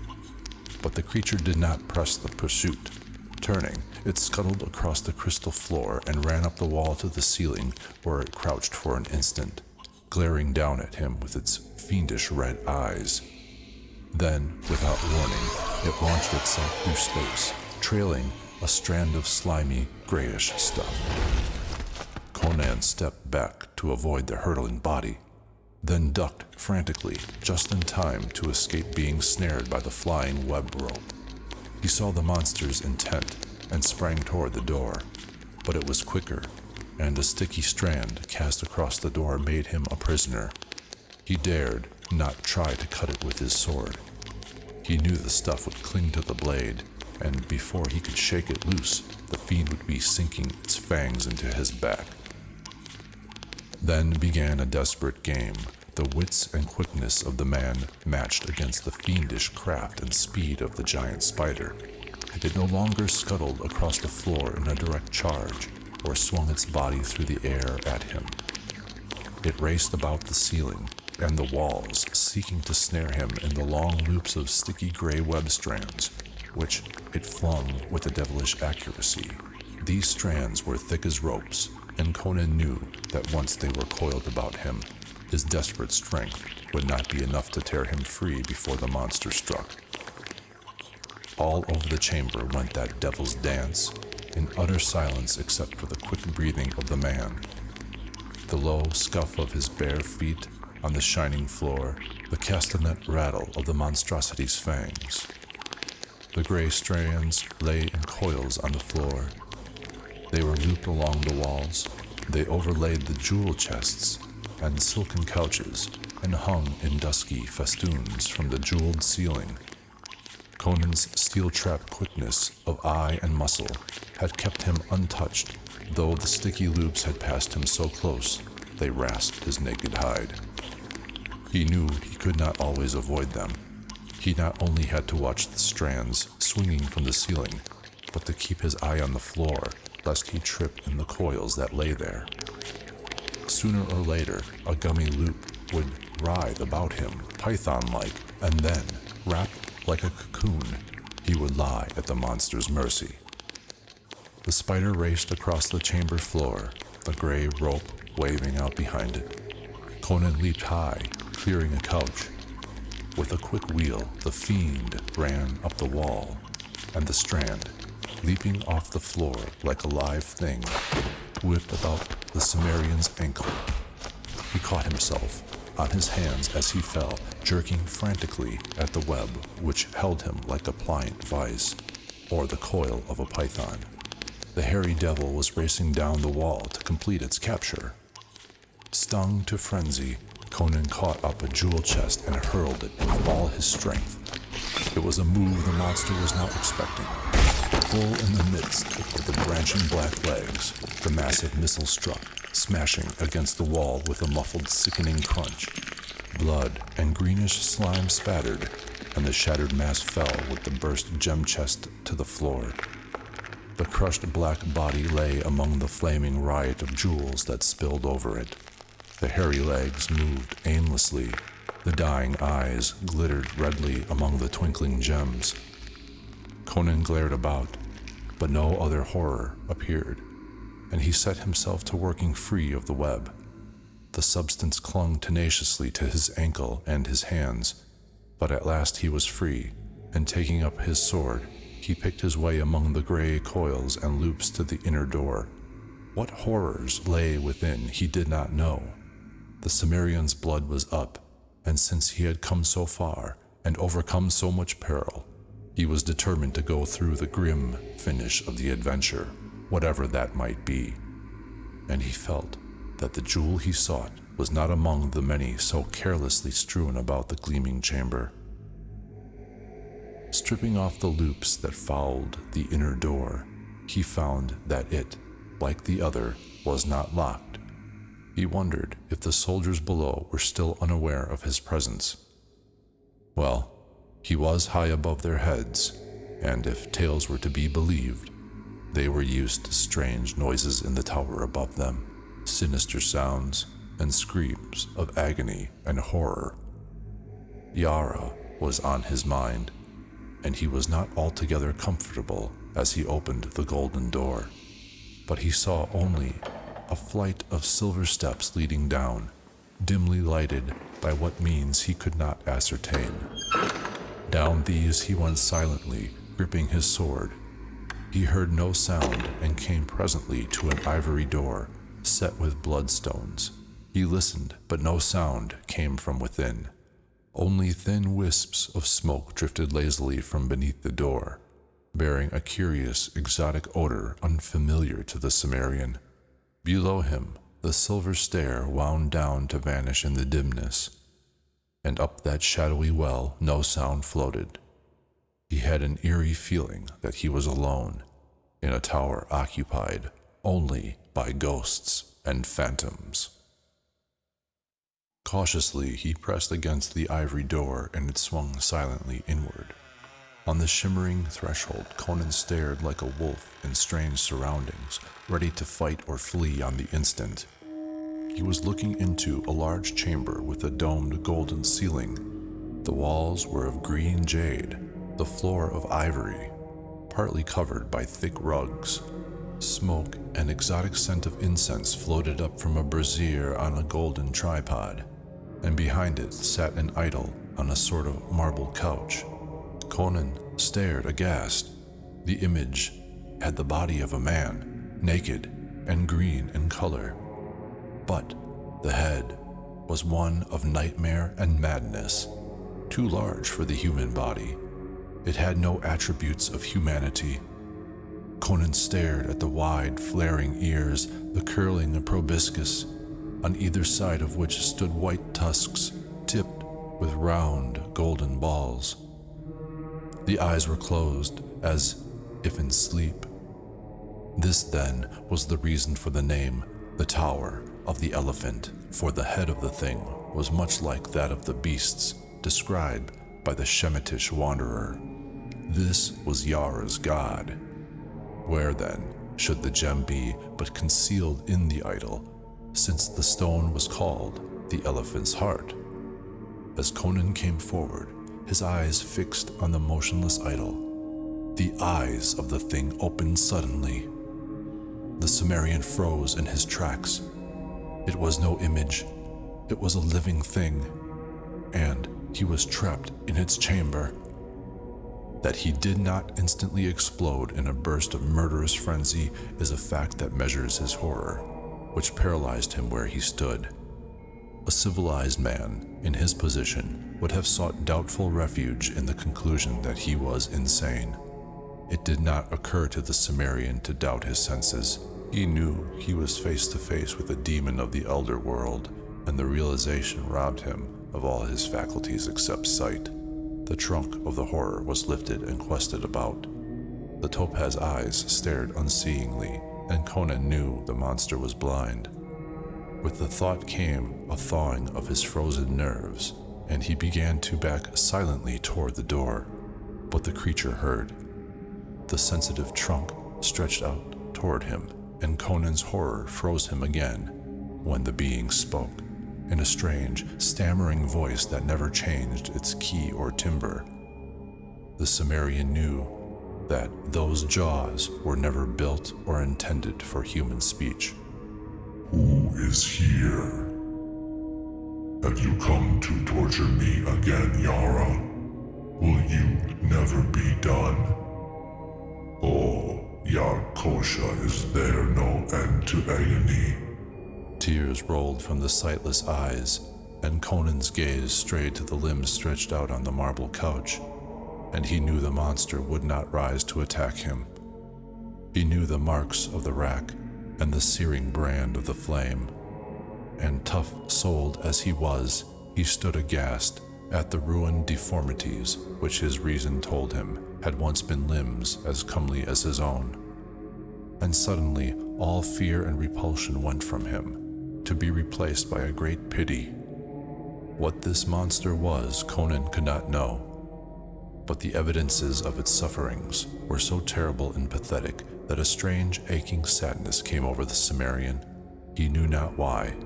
But the creature did not press the pursuit. Turning, it scuttled across the crystal floor and ran up the wall to the ceiling, where it crouched for an instant, glaring down at him with its fiendish red eyes. Then, without warning, it launched itself through space, trailing a strand of slimy, grayish stuff. Conan stepped back to avoid the hurtling body, then ducked frantically, just in time to escape being snared by the flying web rope. He saw the monster's intent and sprang toward the door, but it was quicker, and a sticky strand cast across the door made him a prisoner. He dared not try to cut it with his sword. He knew the stuff would cling to the blade, and before he could shake it loose, the fiend would be sinking its fangs into his back. Then began a desperate game, the wits and quickness of the man matched against the fiendish craft and speed of the giant spider. It no longer scuttled across the floor in a direct charge, or swung its body through the air at him. It raced about the ceiling and the walls, seeking to snare him in the long loops of sticky gray web strands, which it flung with a devilish accuracy. These strands were thick as ropes, and Conan knew that once they were coiled about him, his desperate strength would not be enough to tear him free before the monster struck. All over the chamber went that devil's dance, in utter silence except for the quick breathing of the man, the low scuff of his bare feet on the shining floor, the castanet rattle of the monstrosity's fangs. The gray strands lay in coils on the floor. They were looped along the walls. They overlaid the jewel chests and silken couches and hung in dusky festoons from the jeweled ceiling. Conan's steel-trapped quickness of eye and muscle had kept him untouched, though the sticky loops had passed him so close they rasped his naked hide. He knew he could not always avoid them. He not only had to watch the strands swinging from the ceiling, but to keep his eye on the floor, lest he trip in the coils that lay there. Sooner or later, a gummy loop would writhe about him, python-like, and then, wrapped like a cocoon, he would lie at the monster's mercy. The spider raced across the chamber floor, the gray rope waving out behind it. Conan leaped high, clearing a couch. With a quick wheel, the fiend ran up the wall, and the strand, leaping off the floor like a live thing, whipped about the Cimmerian's ankle. He caught himself on his hands as he fell, jerking frantically at the web which held him like a pliant vice, or the coil of a python. The hairy devil was racing down the wall to complete its capture. Stung to frenzy, Conan caught up a jewel chest and hurled it with all his strength. It was a move the monster was not expecting. Full in the midst of the branching black legs, the massive missile struck, smashing against the wall with a muffled, sickening crunch. Blood and greenish slime spattered, and the shattered mass fell with the burst gem chest to the floor. The crushed black body lay among the flaming riot of jewels that spilled over it. The hairy legs moved aimlessly. The dying eyes glittered redly among the twinkling gems. Conan glared about, but no other horror appeared, and he set himself to working free of the web. The substance clung tenaciously to his ankle and his hands, but at last he was free, and taking up his sword, he picked his way among the gray coils and loops to the inner door. What horrors lay within he did not know. The Cimmerian's blood was up, and since he had come so far and overcome so much peril, he was determined to go through the grim finish of the adventure, whatever that might be. And he felt that the jewel he sought was not among the many so carelessly strewn about the gleaming chamber. Stripping off the loops that fouled the inner door, he found that it, like the other, was not locked. He wondered if the soldiers below were still unaware of his presence. Well, he was high above their heads, and if tales were to be believed, they were used to strange noises in the tower above them, sinister sounds and screams of agony and horror. Yara was on his mind, and he was not altogether comfortable as he opened the golden door, but he saw only a flight of silver steps leading down, dimly lighted by what means he could not ascertain. Down these he went silently, gripping his sword. He heard no sound and came presently to an ivory door set with bloodstones. He listened, but no sound came from within. Only thin wisps of smoke drifted lazily from beneath the door, bearing a curious, exotic odor unfamiliar to the Cimmerian. Below him, the silver stair wound down to vanish in the dimness, and up that shadowy well no sound floated. He had an eerie feeling that he was alone, in a tower occupied only by ghosts and phantoms. Cautiously, he pressed against the ivory door, and it swung silently inward. On the shimmering threshold, Conan stared like a wolf in strange surroundings, ready to fight or flee on the instant. He was looking into a large chamber with a domed golden ceiling. The walls were of green jade, the floor of ivory, partly covered by thick rugs. Smoke and exotic scent of incense floated up from a brazier on a golden tripod, and behind it sat an idol on a sort of marble couch. Conan stared aghast. The image had the body of a man, naked and green in color, but the head was one of nightmare and madness, too large for the human body. It had no attributes of humanity. Conan stared at the wide, flaring ears, the curling proboscis, on either side of which stood white tusks tipped with round, golden balls. The eyes were closed, as if in sleep. This, then, was the reason for the name, the Tower of the Elephant, for the head of the thing was much like that of the beasts described by the Shemitish wanderer. This was Yara's god. Where, then, should the gem be but concealed in the idol, since the stone was called the elephant's heart? As Conan came forward, his eyes fixed on the motionless idol, the eyes of the thing opened suddenly. The Cimmerian froze in his tracks. It was no image, it was a living thing, and he was trapped in its chamber. That he did not instantly explode in a burst of murderous frenzy is a fact that measures his horror, which paralyzed him where he stood. A civilized man in his position would have sought doubtful refuge in the conclusion that he was insane. It did not occur to the Cimmerian to doubt his senses. He knew he was face to face with a demon of the elder world, and the realization robbed him of all his faculties except sight. The trunk of the horror was lifted and quested about. The topaz eyes stared unseeingly, and Conan knew the monster was blind. With the thought came a thawing of his frozen nerves, and he began to back silently toward the door. But the creature heard. The sensitive trunk stretched out toward him, and Conan's horror froze him again when the being spoke, in a strange, stammering voice that never changed its key or timbre. The Cimmerian knew that those jaws were never built or intended for human speech. Who is here? Have you come to torture me again, Yara? Will you never be done? Oh, Yarkosha, is there no end to agony? Tears rolled from the sightless eyes, and Conan's gaze strayed to the limbs stretched out on the marble couch, and he knew the monster would not rise to attack him. He knew the marks of the rack and the searing brand of the flame, and tough-souled as he was, he stood aghast at the ruined deformities which his reason told him had once been limbs as comely as his own. And suddenly all fear and repulsion went from him, to be replaced by a great pity. What this monster was, Conan could not know, but the evidences of its sufferings were so terrible and pathetic that a strange aching sadness came over the Cimmerian. He knew not why.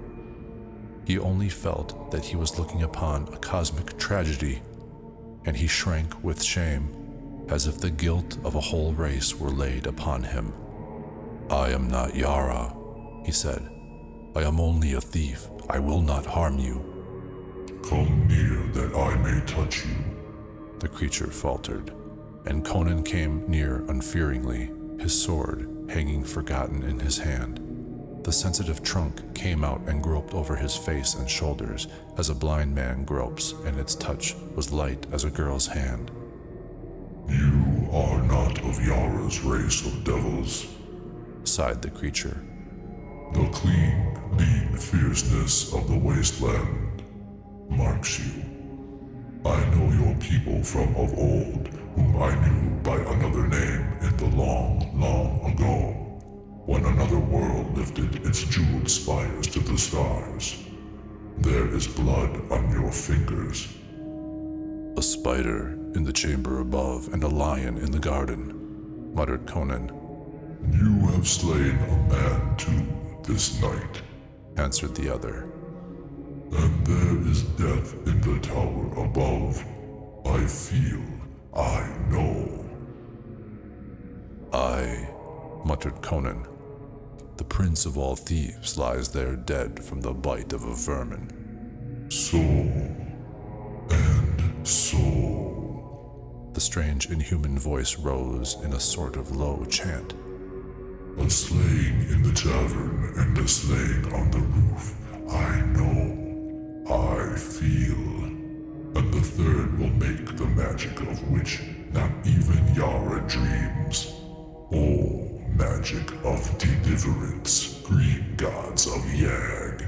He only felt that he was looking upon a cosmic tragedy, and he shrank with shame, as if the guilt of a whole race were laid upon him. "I am not Yara," he said. "I am only a thief. I will not harm you." Come near that I may touch you, the creature faltered, and Conan came near unfearingly, his sword hanging forgotten in his hand. The sensitive trunk came out and groped over his face and shoulders as a blind man gropes, and its touch was light as a girl's hand. You are not of Yara's race of devils, sighed the creature. The clean, lean fierceness of the wasteland marks you. I know your people from of old, whom I knew by another name in the long, long ago, when another world lifted its jeweled spires to the stars. There is blood on your fingers. A spider in the chamber above and a lion in the garden, muttered Conan. You have slain a man too this night, answered the other. And there is death in the tower above. I feel, I know. muttered Conan. "The prince of all thieves lies there dead from the bite of a vermin." So, and so. The strange inhuman voice rose in a sort of low chant. A slaying in the tavern and a slaying on the roof. I know, I feel. And the third will make the magic of which not even Yara dreams. Oh, magic of deliverance, green gods of Yag.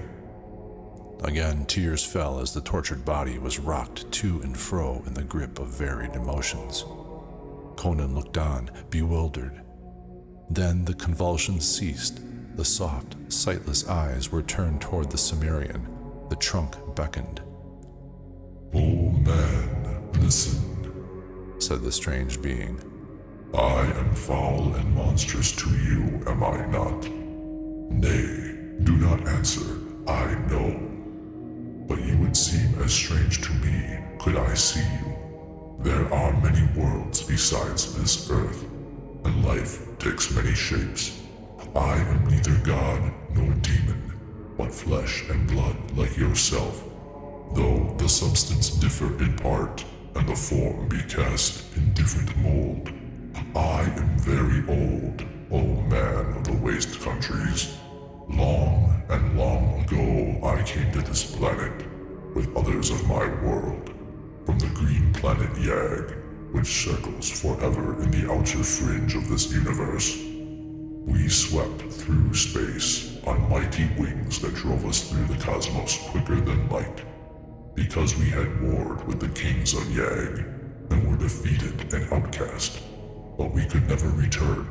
Again, tears fell as the tortured body was rocked to and fro in the grip of varied emotions. Conan looked on, bewildered. Then the convulsions ceased. The soft, sightless eyes were turned toward the Cimmerian. The trunk beckoned. Oh man, listen, said the strange being. I am foul and monstrous to you, am I not? Nay, do not answer, I know. But you would seem as strange to me, could I see you. There are many worlds besides this earth, and life takes many shapes. I am neither god nor demon, but flesh and blood like yourself, though the substance differ in part, and the form be cast in different mold. I am very old, O man of the waste countries. Long and long ago I came to this planet, with others of my world, from the green planet Yag, which circles forever in the outer fringe of this universe. We swept through space on mighty wings that drove us through the cosmos quicker than light, because we had warred with the kings of Yag and were defeated and outcast. But we could never return,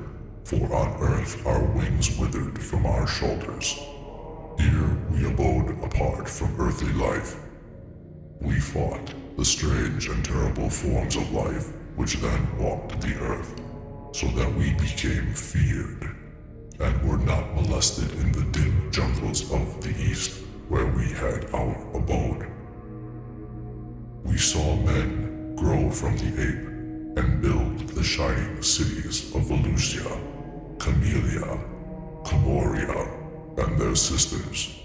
for on Earth our wings withered from our shoulders. Here we abode apart from earthly life. We fought the strange and terrible forms of life which then walked the earth, so that we became feared, and were not molested in the dim jungles of the east where we had our abode. We saw men grow from the ape and build the shining cities of Volusia, Camellia, Comoria, and their sisters.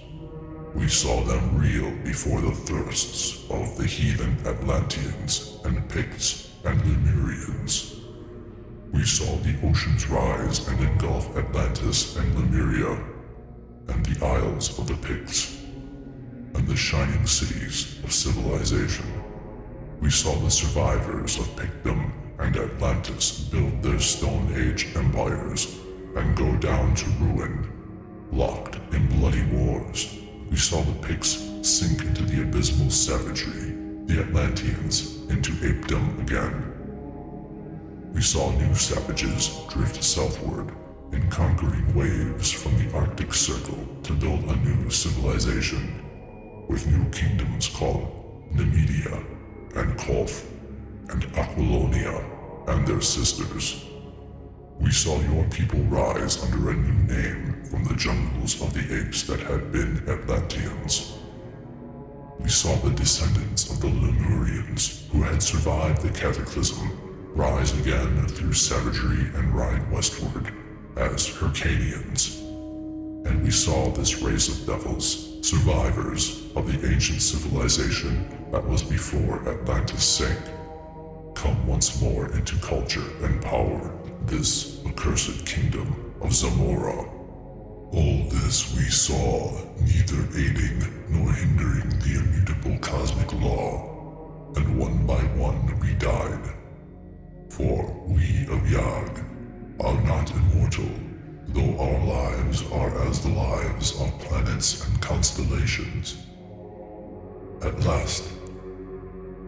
We saw them reel before the thirsts of the heathen Atlanteans and Picts and Lemurians. We saw the oceans rise and engulf Atlantis and Lemuria, and the isles of the Picts, and the shining cities of civilization. We saw the survivors of Pictdom and Atlantis build their Stone Age empires and go down to ruin, locked in bloody wars. We saw the Picts sink into the abysmal savagery, the Atlanteans into apedom again. We saw new savages drift southward in conquering waves from the Arctic Circle to build a new civilization, with new kingdoms called Nemedia and Kolth and Aquilonia and their sisters. We saw your people rise under a new name from the jungles of the apes that had been Atlanteans. We saw the descendants of the Lemurians who had survived the cataclysm rise again through savagery and ride westward as Hyrcanians. And we saw this race of devils, survivors of the ancient civilization that was before Atlantis sank, come once more into culture and power this accursed kingdom of Zamora. All this we saw, neither aiding nor hindering the immutable cosmic law, and one by one we died. For we of Yag are not immortal, though our lives are as the lives of planets and constellations. At last,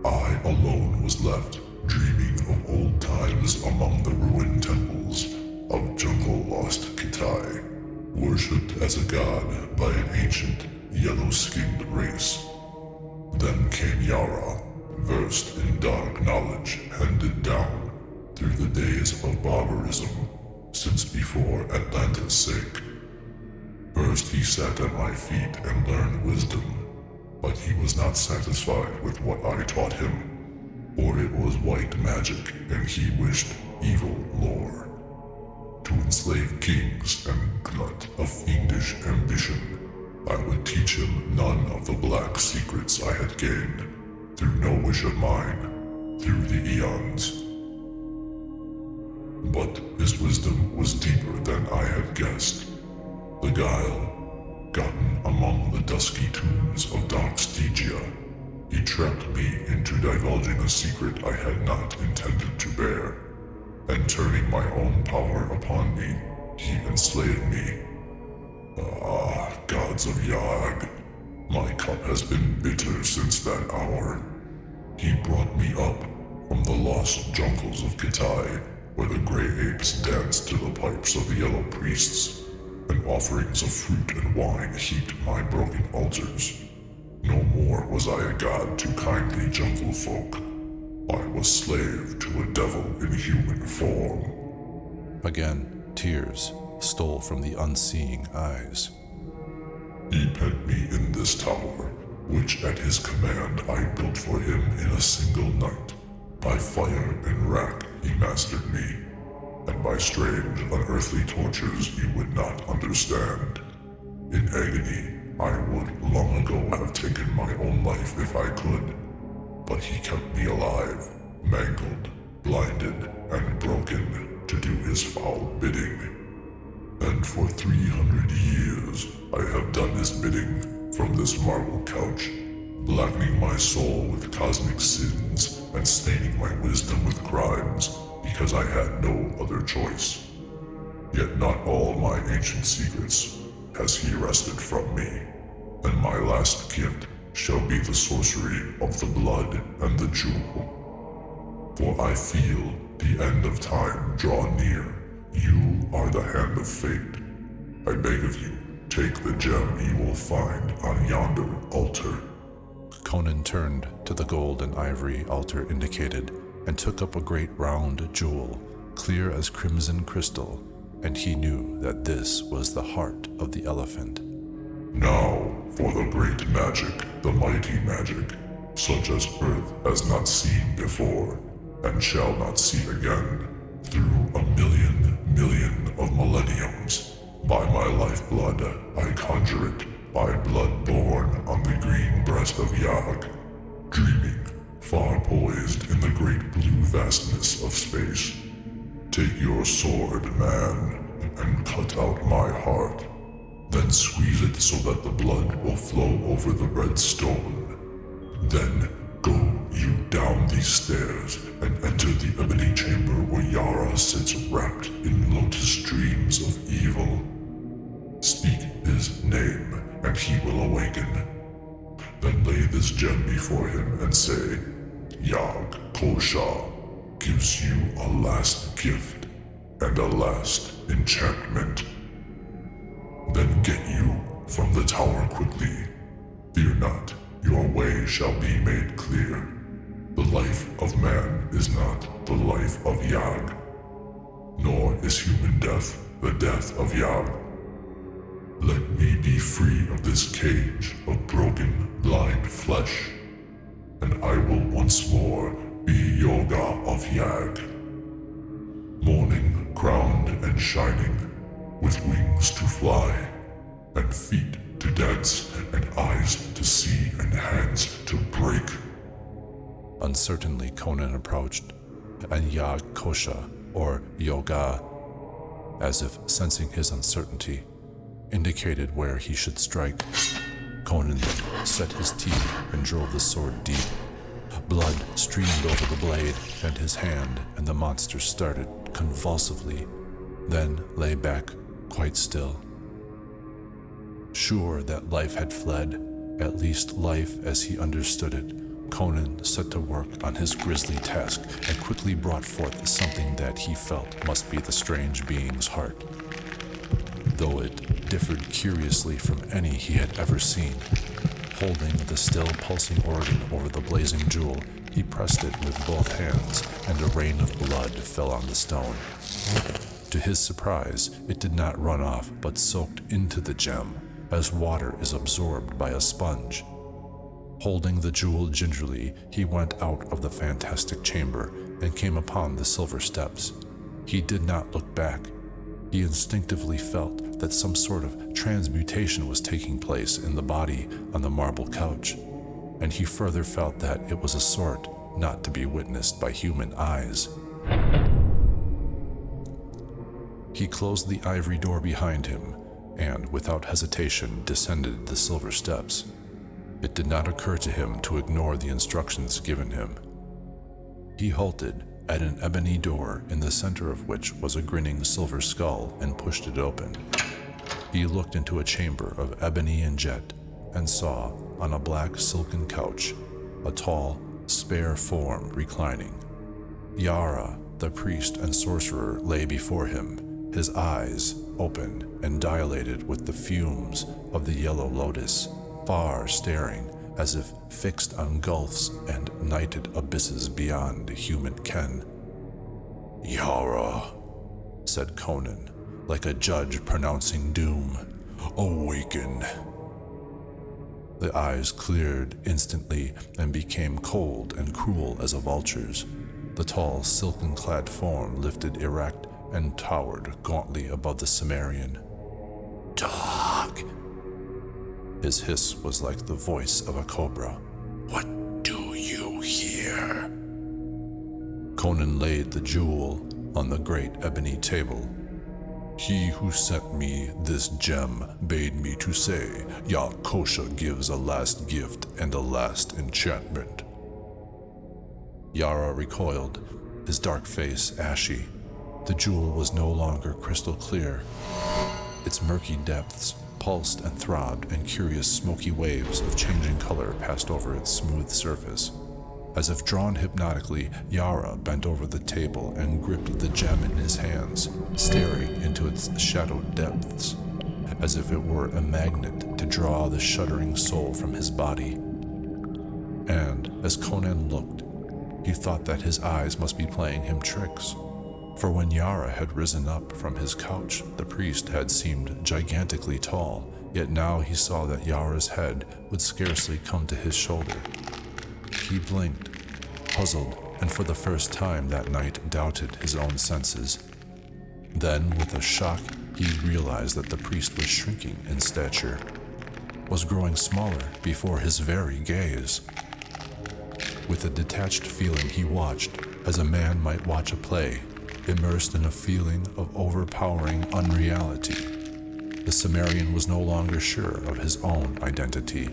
I alone was left, dreaming of old times among the ruined temples of jungle-lost Kitai, worshipped as a god by an ancient, yellow-skinned race. Then came Yara, versed in dark knowledge handed down through the days of barbarism, since before Atlantis sank. First he sat at my feet and learned wisdom, but he was not satisfied with what I taught him, for it was white magic and he wished evil lore. to enslave kings and glut of fiendish ambition. I would teach him none of the black secrets I had gained, through no wish of mine, through the eons. But his wisdom was deeper than I had guessed. The guile, gotten among the dusky tombs of dark Stygia, he trapped me into divulging a secret I had not intended to bear, and turning my own power upon me, he enslaved me. Ah, gods of Yag, my cup has been bitter since that hour. He brought me up from the lost jungles of Kitai, where the gray apes danced to the pipes of the yellow priests, and offerings of fruit and wine heaped my broken altars. No more was I a god to kindly jungle folk. I was slave to a devil in human form. Again, tears stole from the unseeing eyes. He pent me in this tower, which at his command I built for him in a single night. By fire and rack he mastered me, and by strange, unearthly tortures you would not understand. In agony, I would long ago have taken my own life if I could, but he kept me alive, mangled, blinded, and broken to do his foul bidding. And for 300 years, I have done his bidding from this marble couch, blackening my soul with cosmic sins and staining my wisdom with crimes, because I had no other choice. Yet not all my ancient secrets has he wrested from me, and my last gift shall be the sorcery of the blood and the jewel. For I feel the end of time draw near. You are the hand of fate. I beg of you, take the gem you will find on yonder altar. Conan turned to the gold and ivory altar indicated and took up a great round jewel, clear as crimson crystal, and he knew that this was the heart of the elephant. Now for the great magic, the mighty magic, such as earth has not seen before and shall not see again, through a million of millenniums. By my lifeblood I conjure it, by blood born on the green breast of Yag, dreaming, far poised in the great blue vastness of space. Take your sword, man, and cut out my heart. Then squeeze it so that the blood will flow over the red stone. Then go you down these stairs and enter the ebony chamber where Yara sits wrapped in lotus dreams of evil. Speak his name and he will awaken. Then lay this gem before him and say, Yag Kosha gives you a last gift and a last enchantment. Then get you from the tower quickly. Fear not, your way shall be made clear. The life of man is not the life of Yag, nor is human death the death of Yag. Let me be free of this cage of broken, blind flesh, and I will once more be Yoga of Yag. Morning crowned and shining, with wings to fly, and feet to dance, and eyes to see, and hands to break. Uncertainly Conan approached, and Yag Kosha, or Yoga, as if sensing his uncertainty, indicated where he should strike. Conan set his teeth and drove the sword deep. Blood streamed over the blade, and his hand and the monster started convulsively, then lay back quite still. Sure that life had fled, at least life as he understood it, Conan set to work on his grisly task and quickly brought forth something that he felt must be the strange being's heart. Though it differed curiously from any he had ever seen, holding the still pulsing organ over the blazing jewel, he pressed it with both hands, and a rain of blood fell on the stone. To his surprise, it did not run off, but soaked into the gem, as water is absorbed by a sponge. Holding the jewel gingerly, he went out of the fantastic chamber and came upon the silver steps. He did not look back. He instinctively felt that some sort of transmutation was taking place in the body on the marble couch, and he further felt that it was a sort not to be witnessed by human eyes. He closed the ivory door behind him and, without hesitation, descended the silver steps. It did not occur to him to ignore the instructions given him. He halted at an ebony door in the center of which was a grinning silver skull and pushed it open. He looked into a chamber of ebony and jet and saw, on a black silken couch, a tall, spare form reclining. Yara, the priest and sorcerer, lay before him, his eyes open and dilated with the fumes of the yellow lotus, far staring as if fixed on gulfs and nighted abysses beyond human ken. "Yara," said Conan, like a judge pronouncing doom, "awaken." The eyes cleared instantly and became cold and cruel as a vulture's. The tall, silken-clad form lifted erect and towered gauntly above the Cimmerian. "Talk!" His hiss was like the voice of a cobra. "What do you hear?" Conan laid the jewel on the great ebony table. "He who sent me this gem bade me to say, Yakosha gives a last gift and a last enchantment." Yara recoiled, his dark face ashy. The jewel was no longer crystal clear. Its murky depths pulsed and throbbed, and curious smoky waves of changing color passed over its smooth surface. As if drawn hypnotically, Yara bent over the table and gripped the gem in his hands, staring into its shadowed depths, as if it were a magnet to draw the shuddering soul from his body. And as Conan looked, he thought that his eyes must be playing him tricks. For when Yara had risen up from his couch, the priest had seemed gigantically tall, yet now he saw that Yara's head would scarcely come to his shoulder. He blinked, puzzled, and for the first time that night doubted his own senses. Then, with a shock, he realized that the priest was shrinking in stature, was growing smaller before his very gaze. With a detached feeling, he watched, as a man might watch a play, immersed in a feeling of overpowering unreality. The Cimmerian was no longer sure of his own identity.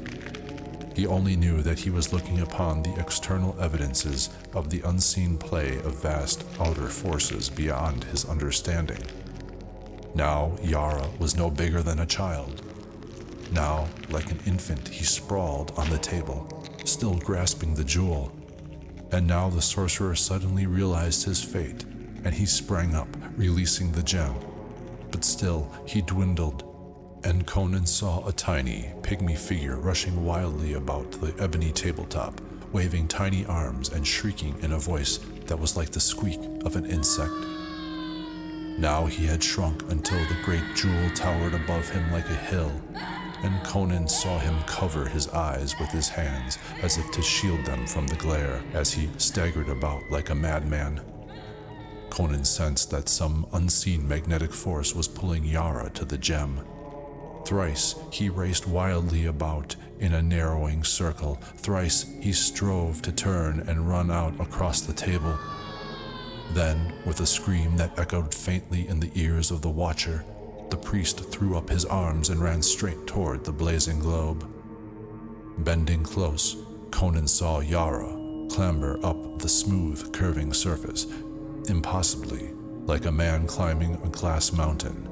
He only knew that he was looking upon the external evidences of the unseen play of vast outer forces beyond his understanding. Now Yara was no bigger than a child. Now, like an infant, he sprawled on the table, still grasping the jewel. And now the sorcerer suddenly realized his fate, and he sprang up, releasing the gem. But still, he dwindled, and Conan saw a tiny, pygmy figure rushing wildly about the ebony tabletop, waving tiny arms and shrieking in a voice that was like the squeak of an insect. Now he had shrunk until the great jewel towered above him like a hill, and Conan saw him cover his eyes with his hands as if to shield them from the glare as he staggered about like a madman. Conan sensed that some unseen magnetic force was pulling Yara to the gem. Thrice he raced wildly about in a narrowing circle. Thrice he strove to turn and run out across the table. Then, with a scream that echoed faintly in the ears of the watcher, the priest threw up his arms and ran straight toward the blazing globe. Bending close, Conan saw Yara clamber up the smooth, curving surface, impossibly, like a man climbing a glass mountain.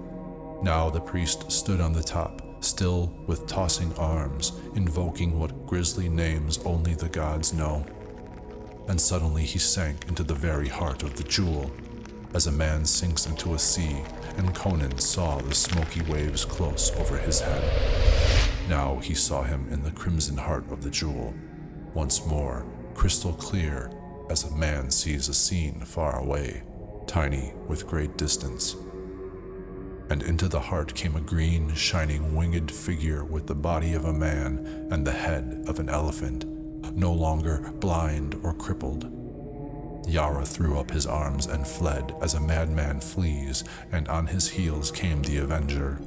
Now the priest stood on the top, still with tossing arms, invoking what grisly names only the gods know. And suddenly he sank into the very heart of the jewel, as a man sinks into a sea, and Conan saw the smoky waves close over his head. Now he saw him in the crimson heart of the jewel, once more, crystal clear, as a man sees a scene far away, tiny with great distance. And into the heart came a green, shining winged figure with the body of a man and the head of an elephant, no longer blind or crippled. Yara threw up his arms and fled as a madman flees, and on his heels came the Avenger.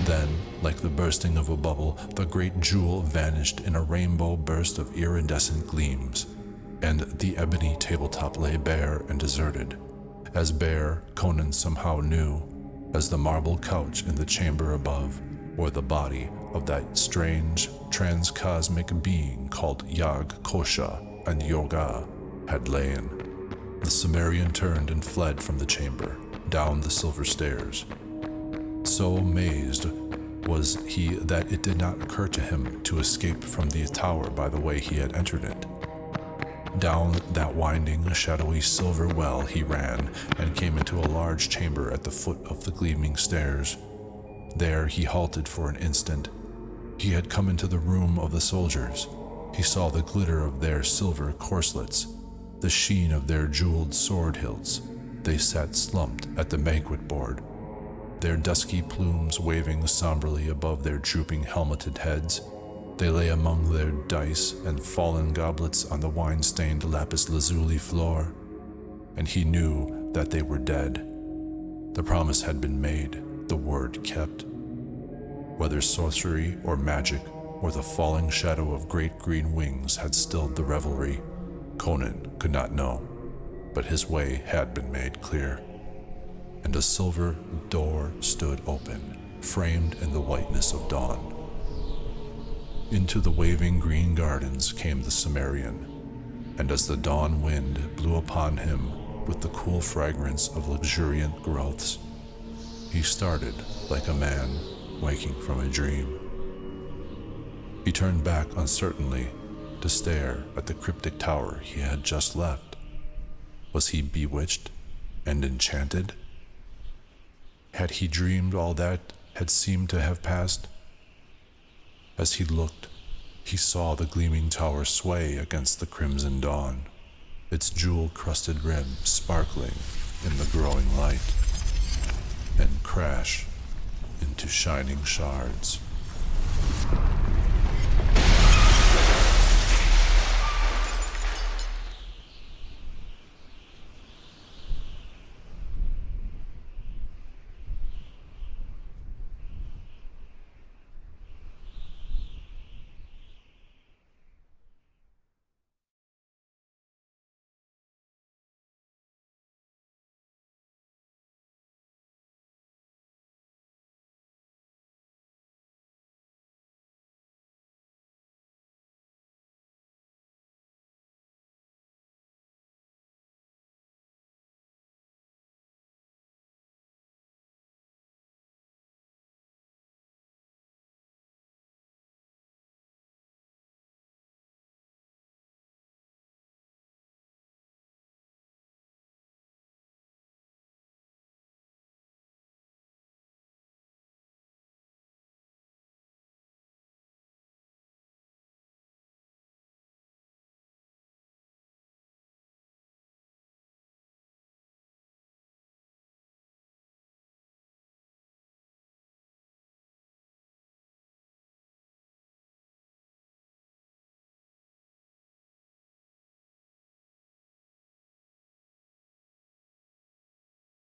Then, like the bursting of a bubble, the great jewel vanished in a rainbow burst of iridescent gleams, and the ebony tabletop lay bare and deserted, as bare, Conan somehow knew, as the marble couch in the chamber above, or the body of that strange, transcosmic being called Yag Kosha and Yoga had lain. The Cimmerian turned and fled from the chamber, down the silver stairs. So amazed was he that it did not occur to him to escape from the tower by the way he had entered it. Down that winding, shadowy silver well he ran, and came into a large chamber at the foot of the gleaming stairs. There he halted for an instant. He had come into the room of the soldiers. He saw the glitter of their silver corselets, the sheen of their jeweled sword hilts. They sat slumped at the banquet board, their dusky plumes waving somberly above their drooping helmeted heads. They lay among their dice and fallen goblets on the wine-stained lapis lazuli floor, and he knew that they were dead. The promise had been made, the word kept. Whether sorcery or magic or the falling shadow of great green wings had stilled the revelry, Conan could not know, but his way had been made clear. And a silver door stood open, framed in the whiteness of dawn. Into the waving green gardens came the Cimmerian, and as the dawn wind blew upon him with the cool fragrance of luxuriant growths, he started like a man waking from a dream. He turned back uncertainly to stare at the cryptic tower he had just left. Was he bewitched and enchanted? Had he dreamed all that had seemed to have passed? As he looked, he saw the gleaming tower sway against the crimson dawn, its jewel-crusted rim sparkling in the growing light, and crash into shining shards.